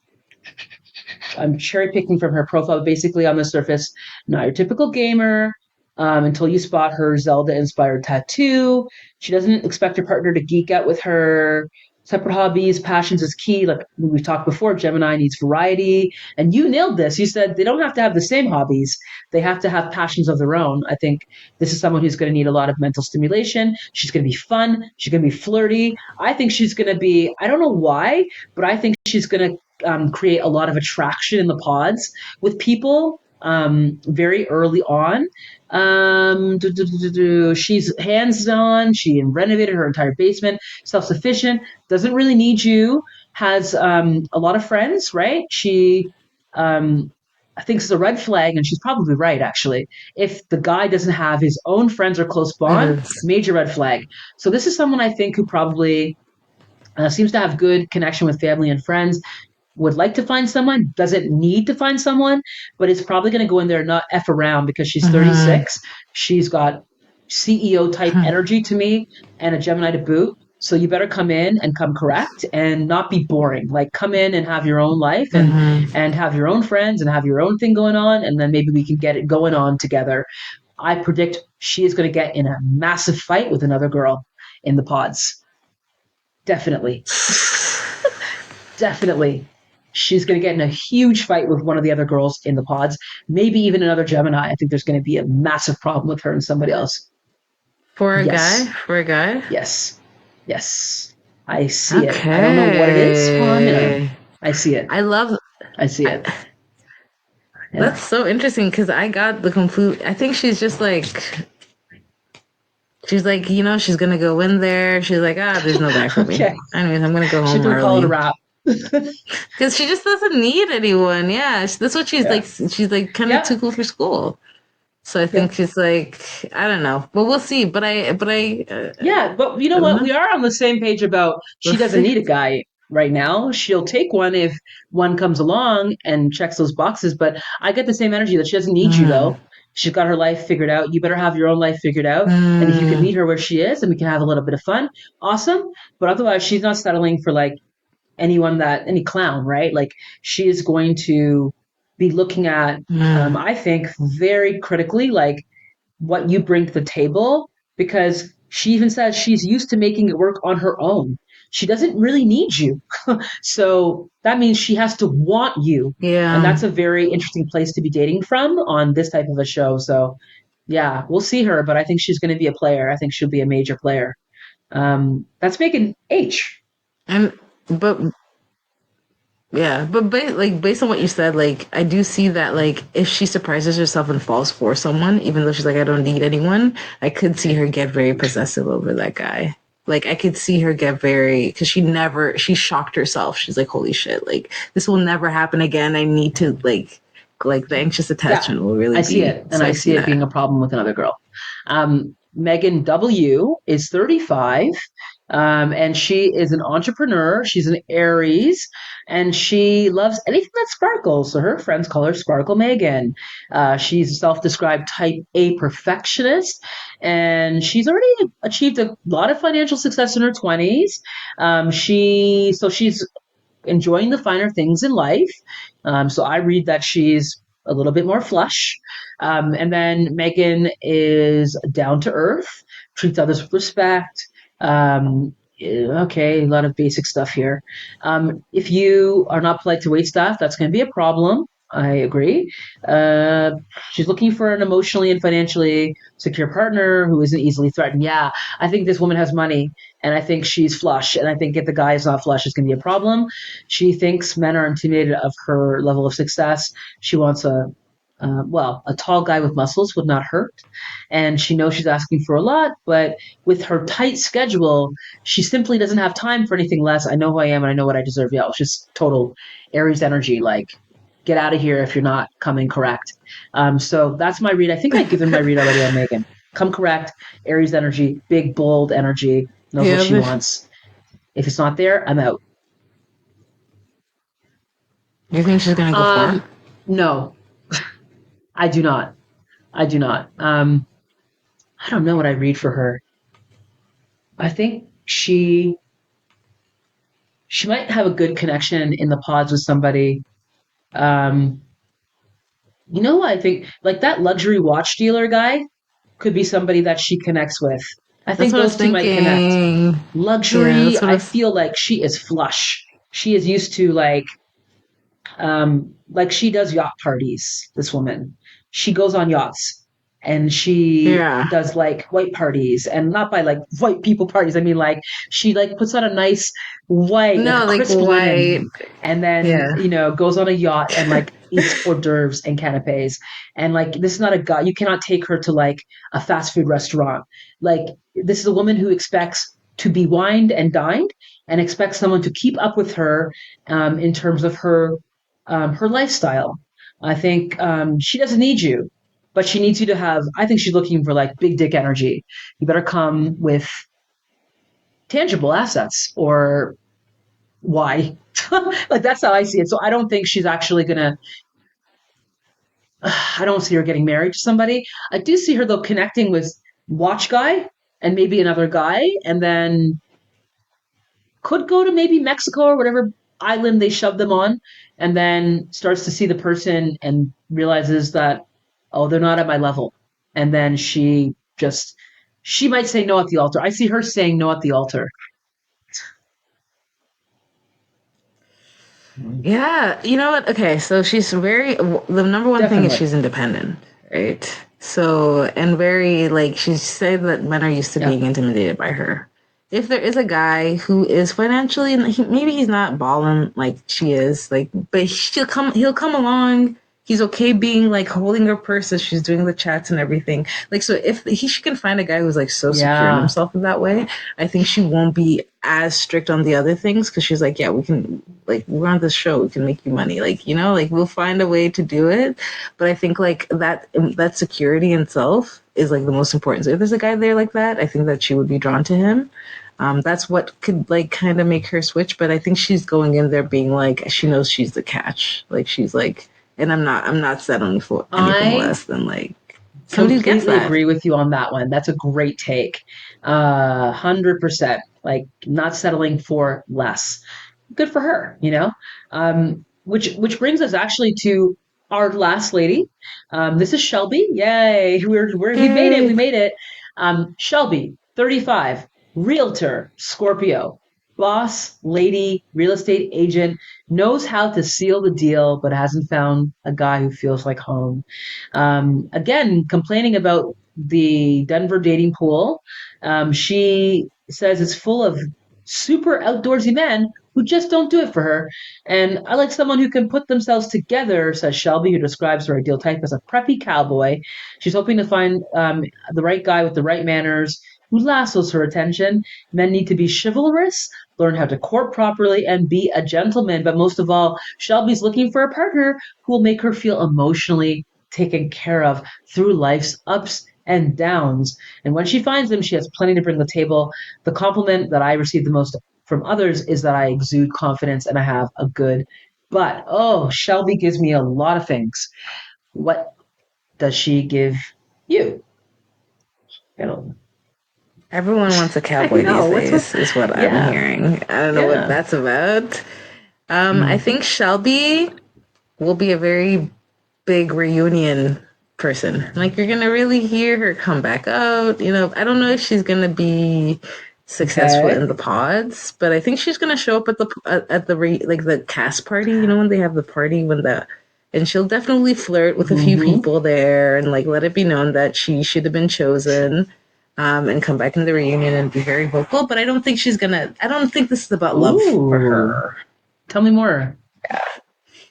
I'm cherry picking from her profile, basically on the surface, not your typical gamer. Until you spot her Zelda inspired tattoo. She doesn't expect her partner to geek out with her. Separate hobbies, passions is key. Like we've talked before, Gemini needs variety. And you nailed this. You said they don't have to have the same hobbies. They have to have passions of their own. I think this is someone who's going to need a lot of mental stimulation. She's going to be fun. She's going to be flirty. I think she's going to be, I don't know why, but I think she's going to create a lot of attraction in the pods with people very early on. She's hands-on. She renovated her entire basement, self-sufficient, doesn't really need you, has a lot of friends, right? She I think it's a red flag, and she's probably right, actually. If the guy doesn't have his own friends or close It bond, is. major red flag. So this is someone I think who probably seems to have good connection with family and friends, would like to find someone, doesn't need to find someone, but is probably going to go in there and not F around because she's 36. She's got CEO type energy to me and a Gemini to boot. So you better come in and come correct and not be boring. Like come in and have your own life and have your own friends and have your own thing going on. And then maybe we can get it going on together. I predict she is going to get in a massive fight with another girl in the pods. Definitely. Definitely. She's going to get in a huge fight with one of the other girls in the pods, maybe even another Gemini. I think there's going to be a massive problem with her and somebody else. For a guy? For a guy? Yes. Yes. I see it. I don't know what it is. I see it. I see it. Yeah. That's so interesting because I got the complete. I think she's just like. She's like, she's going to go in there. She's like, there's no guy for me. Okay. Anyways, I'm going to go home early. Call it a wrap. Because she just doesn't need anyone. Yeah. That's what she's like. She's like kind of too cool for school. So I think she's like, I don't know, but we'll see. But you know what? We are on the same page about she doesn't need a guy right now. She'll take one if one comes along and checks those boxes. But I get the same energy that she doesn't need you though. She's got her life figured out. You better have your own life figured out. And if you can meet her where she is and we can have a little bit of fun, awesome. But otherwise, she's not settling for like any clown, right? Like she is going to be looking at, I think, very critically, like what you bring to the table, because she even says she's used to making it work on her own. She doesn't really need you. So that means she has to want you. Yeah. And that's a very interesting place to be dating from on this type of a show. So yeah, we'll see her, but I think she's going to be a player. I think she'll be a major player. That's Megan H. But based on what you said, like I do see that like if she surprises herself and falls for someone, even though she's like I don't need anyone, I could see her get very possessive over that guy. Like I could see her get very, because she shocked herself. She's like, holy shit, like this will never happen again. I need to like the anxious attachment will really. I see it, and I see it being a problem with another girl. Megan W is 35. And she is an entrepreneur. She's an Aries, and she loves anything that sparkles. So her friends call her Sparkle Megan. She's a self-described type A perfectionist, and she's already achieved a lot of financial success in her 20s. She's enjoying the finer things in life. So I read that she's a little bit more flush. And then Megan is down to earth, treats others with respect. Okay, a lot of basic stuff here. If you are not polite to wait staff, that's going to be a problem. I agree. She's looking for an emotionally and financially secure partner who isn't easily threatened. Yeah, I think this woman has money, and I think she's flush, and I think if the guy is not flush, it's going to be a problem. She thinks men are intimidated of her level of success. She wants a tall guy with muscles would not hurt. And she knows she's asking for a lot, but with her tight schedule, she simply doesn't have time for anything less. I know who I am and I know what I deserve. Yeah, it's just total Aries energy. Like, get out of here if you're not coming correct. So that's my read. I think I've given my read already on Megan. Come correct, Aries energy, big, bold energy, knows what Yeah, she wants. If it's not there, I'm out. you think she's gonna go far? No, I do not. I do not. I don't know what I read for her. I think she might have a good connection in the pods with somebody. Um, you know what I think? Like that luxury watch dealer guy could be somebody that she connects with. I That's think what I was those two might connect. thinking. Yeah, Luxury, that's what I I was. feel like she is flush. She is used to like she does yacht parties, this woman. She goes on yachts and she Yeah. does like white parties, and not by like white people parties. I mean like she like puts on a nice white, like a No, like crisp linen, white. and then Yeah. goes on a yacht and like eats hors d'oeuvres and canapes. And like this is not a guy, you cannot take her to like a fast food restaurant. Like this is a woman who expects to be wined and dined and expects someone to keep up with her in terms of her lifestyle. I think she doesn't need you, but she needs you to have. I think she's looking for like big dick energy. You better come with tangible assets, or why? Like that's how I see it. So I don't think she's actually gonna. I don't see her getting married to somebody. I do see her though connecting with watch guy and maybe another guy, and then could go to maybe Mexico or whatever island they shove them on, and then starts to see the person and realizes that, oh, they're not at my level. And then she might say no at the altar. I see her saying no at the altar. Yeah, you know what? Okay, so she's very. The number one thing is Definitely. she's independent, right? So, and very, like, she said that men are used to Yeah. being intimidated by her. If there is a guy who is financially, maybe he's not balling like she is, like, but he'll come along. He's okay being like holding her purse as she's doing the chats and everything. Like, so if she can find a guy who's like so secure in Yeah. himself in that way, I think she won't be as strict on the other things because she's like, yeah, we can, like, we're on this show, we can make you money, like, you know, like we'll find a way to do it. But I think like that security in self is like the most important. So if there's a guy there like that, I think that she would be drawn to him. That's what could like kind of make her switch. But I think she's going in there being like, she knows she's the catch. Like she's like, and I'm not settling for anything I less than like somebody who gets completely that. agree with you on that one. That's a great take. 100%. Like not settling for less. Good for her, you know? Which brings us actually to our last lady. This is Shelby. Yay. We made it. We Yay. made it. Shelby, 35, realtor, Scorpio, boss, lady, real estate agent, knows how to seal the deal, but hasn't found a guy who feels like home. Again, complaining about the Denver dating pool. She says it's full of super outdoorsy men who just don't do it for her. And I like someone who can put themselves together, says Shelby, who describes her ideal type as a preppy cowboy. She's hoping to find the right guy with the right manners who lassos her attention. Men need to be chivalrous, learn how to court properly, and be a gentleman. But most of all, Shelby's looking for a partner who will make her feel emotionally taken care of through life's ups and downs. And when she finds them, she has plenty to bring to the table. The compliment that I receive the most from others is that I exude confidence and I have a good butt. Oh, Shelby gives me a lot of things. What does she give you? I don't, Everyone wants a I cowboy these know. What's up? days, is what I'm Yeah. hearing. I don't know what Yeah. that's about. I Mm. think Shelby will be a very big reunion person. Like you're gonna really hear her come back out. You know, I don't know if she's gonna be successful Okay. in the pods, but I think she's gonna show up at the like the cast party. You know, when they have the party when the and she'll definitely flirt with a few Mm-hmm. people there and like let it be known that she should have been chosen. And come back in the reunion and be very vocal, but I don't think she's gonna. I don't think this is about love for Ooh. her. Tell me more.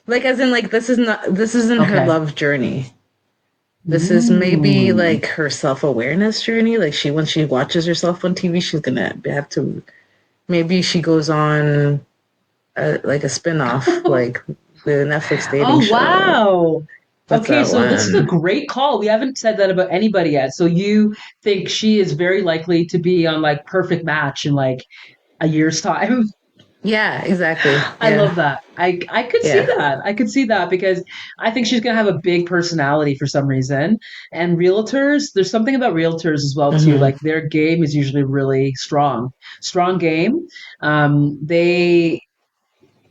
Like, as in, like this isn't her Okay. love journey. This is maybe Ooh. like her self awareness journey. Like when she watches herself on TV, she's gonna have to. Maybe she goes on like a spin off, like the Netflix dating Oh, show. wow. What's Okay, that so this is a one? great call. We haven't said that about anybody yet. So you think she is very likely to be on like Perfect Match in like a year's time? Yeah, exactly. I Yeah, love that. I could see yeah. that. I could see that because I think she's gonna have a big personality for some reason. And realtors, there's something about realtors as well too. Mm-hmm. Like their game is usually really strong, strong game.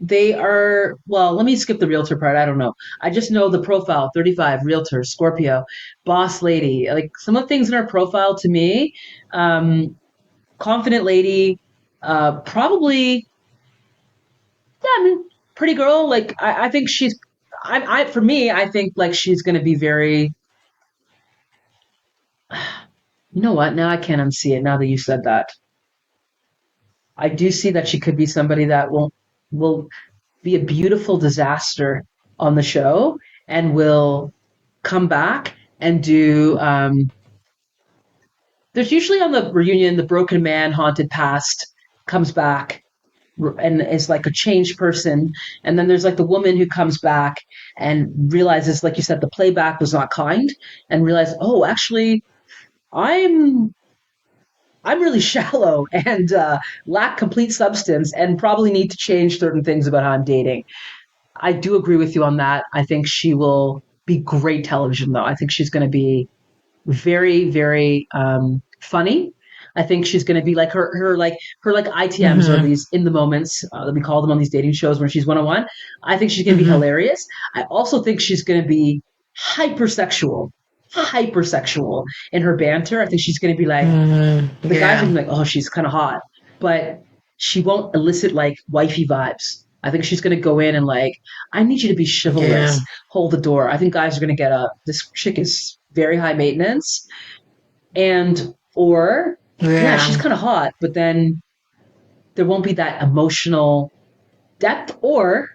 They are, well, let me skip the realtor part. I don't know. I just know the profile 35, realtor, Scorpio, boss lady. Like some of the things in her profile to me, um, confident lady, probably, yeah, I mean, pretty girl. Like I think she's, for me, I think like she's going to be very, you know what? Now I can't unsee it now that you said that. I do see that she could be somebody that will be a beautiful disaster on the show and will come back and do there's usually on the reunion the broken man haunted past comes back and is like a changed person, and then there's like the woman who comes back and realizes, like you said, the playback was not kind, and realize, oh, actually i'm I'm really shallow and lack complete substance and probably need to change certain things about how I'm dating. I do agree with you on that. I think she will be great television, though. I think she's going to be very, very funny. I think she's going to be like her ITMs, or Mm-hmm. these in the moments that we call them on these dating shows when she's 101. I think she's going to be Mm-hmm. hilarious. I also think she's going to be hypersexual, hypersexual in her banter. I think she's going to be like, Mm-hmm. the guys are Yeah. gonna be like, oh, she's kind of hot, but she won't elicit like wifey vibes. I think she's gonna go in and like, I need you to be Yeah. chivalrous, hold the door. I think guys are gonna get up. This chick is very high maintenance, and or yeah, she's Yeah. kind of hot, but then there won't be that emotional depth, or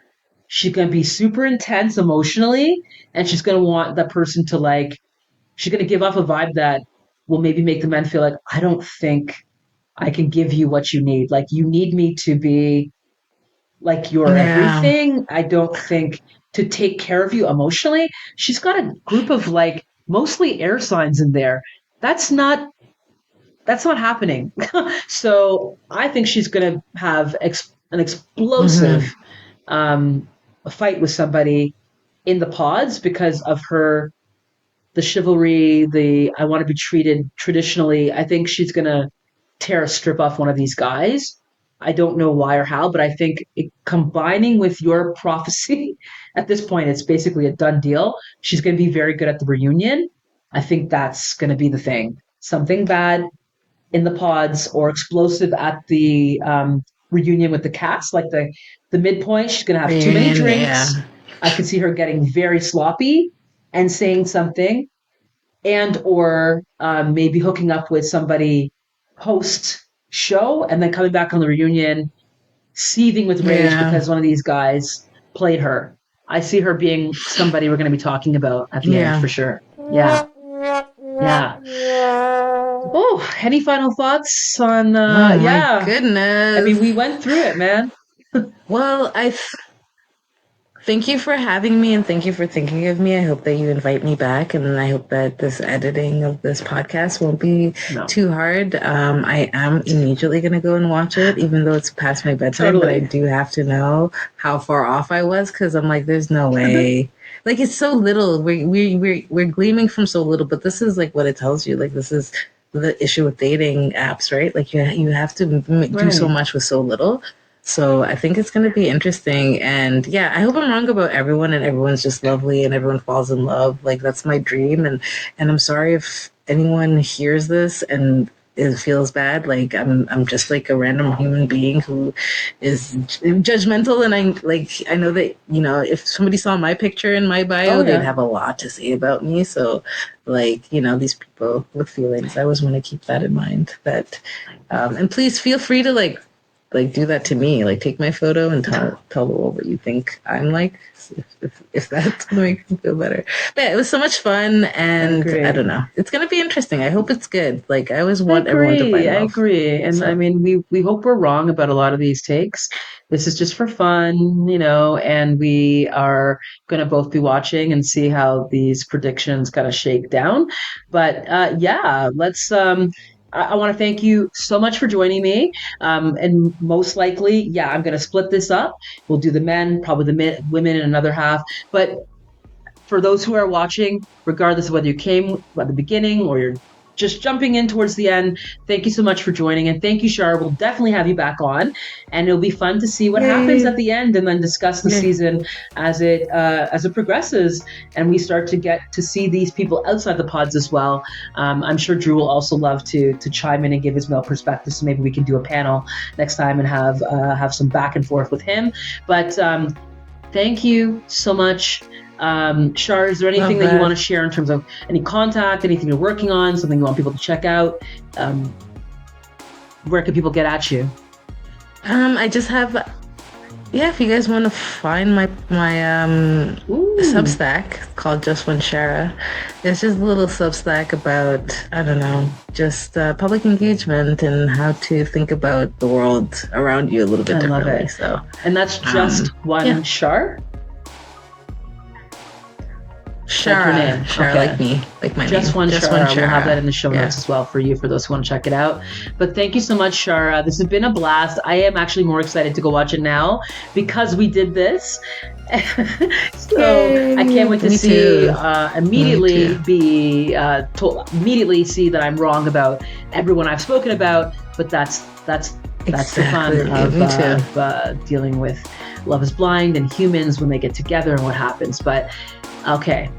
she's gonna be super intense emotionally, and she's gonna want that person to like. She's gonna give off a vibe that will maybe make the men feel like, I don't think I can give you what you need. Like you need me to be like your Yeah. everything. I don't think to take care of you emotionally. She's got a group of like mostly air signs in there. That's not that's not happening. So I think she's going to have an Mm-hmm. explosive um, fight with somebody in the pods because of her the chivalry, the I want to be treated traditionally. I think she's gonna tear a strip off one of these guys. I don't know why or how, but I think combining with your prophecy at this point, it's basically a done deal. She's going to be very good at the reunion. I think that's going to be the thing. Something bad in the pods or explosive at the reunion with the cast, like the midpoint. She's going to have too many Reunion. drinks. Yeah. I could see her getting very sloppy and saying something, and or maybe hooking up with somebody post show and then coming back on the reunion seething with rage Yeah. because one of these guys played her. I see her being somebody we're going to be talking about at the end Yeah. for sure. Yeah, yeah. Oh, any final thoughts on Oh my yeah, I mean, goodness. we went through it, man. Well, thank you for having me and thank you for thinking of me. I hope that you invite me back and I hope that this editing of this podcast won't be No, too hard. I am immediately going to go and watch it, even though it's past my bedtime, but I totally. do have to know how far off I was because I'm like, there's no way. Like it's so little. We're gleaming from so little, but this is like what it tells you. Like this is the issue with dating apps, right? Like you have to do so Right. much with so little. So I think it's going to be interesting. And yeah, I hope I'm wrong about everyone and everyone's just lovely and everyone falls in love. Like that's my dream. And I'm sorry if anyone hears this and it feels bad. Like I'm just like a random human being who is judgmental. And I know that, you know, if somebody saw my picture in my Oh bio, they'd yeah. have a lot to say about me. So like, you know, these people with feelings, I always want to keep that in mind that, and please feel free to like do that to me. Like take my photo and tell the world what you think I'm like. If that's gonna make me feel better. But yeah, it was so much fun, and I don't know. It's gonna be interesting. I hope it's good. Like I always want everyone to find love. I agree. And So. I mean, we hope we're wrong about a lot of these takes. This is just for fun, and we are going to both be watching and see how these predictions kind of shake down. But yeah, let's. I want to thank you so much for joining me. And most likely, yeah, I'm going to split this up. We'll do the men, probably the women in another half. But for those who are watching, regardless of whether you came at the beginning or you're just jumping in towards the end, thank you so much for joining. And thank you, Shara. We'll definitely have you back on. And it'll be fun to see what happens at the end and then discuss the season as it progresses and we start to get to see these people outside the pods as well. I'm sure Drew will also love to chime in and give his male perspective. So maybe we can do a panel next time and have some back and forth with him. But thank you so much. Shara, is there anything that you want to share in terms of any contact, anything you're working on, something you want people to check out? Where can people get at you? I just have, if you guys want to find my Substack called Just One Shara, it's just a little Substack about, I don't know, just public engagement and how to think about the world around you a little bit differently. Love it. So, and that's Just One Shara? Shara, Shara, like me, like my Just name. One Shara. We'll have that in the show notes as well for you, for those who want to check it out. But thank you so much, Shara. This has been a blast. I am actually more excited to go watch it now because we did this. So I can't wait to see immediately see that I'm wrong about everyone I've spoken about. But that's the fun of dealing with Love is Blind and humans when they get together and what happens. But okay,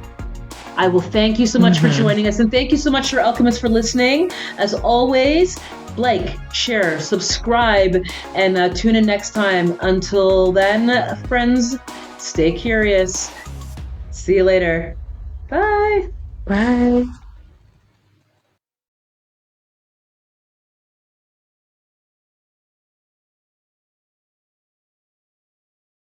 I will thank you so much for joining us, and thank you so much, your alchemists, for listening. As always, like, share, subscribe, and tune in next time. Until then, friends, stay curious. See you later. Bye. Bye.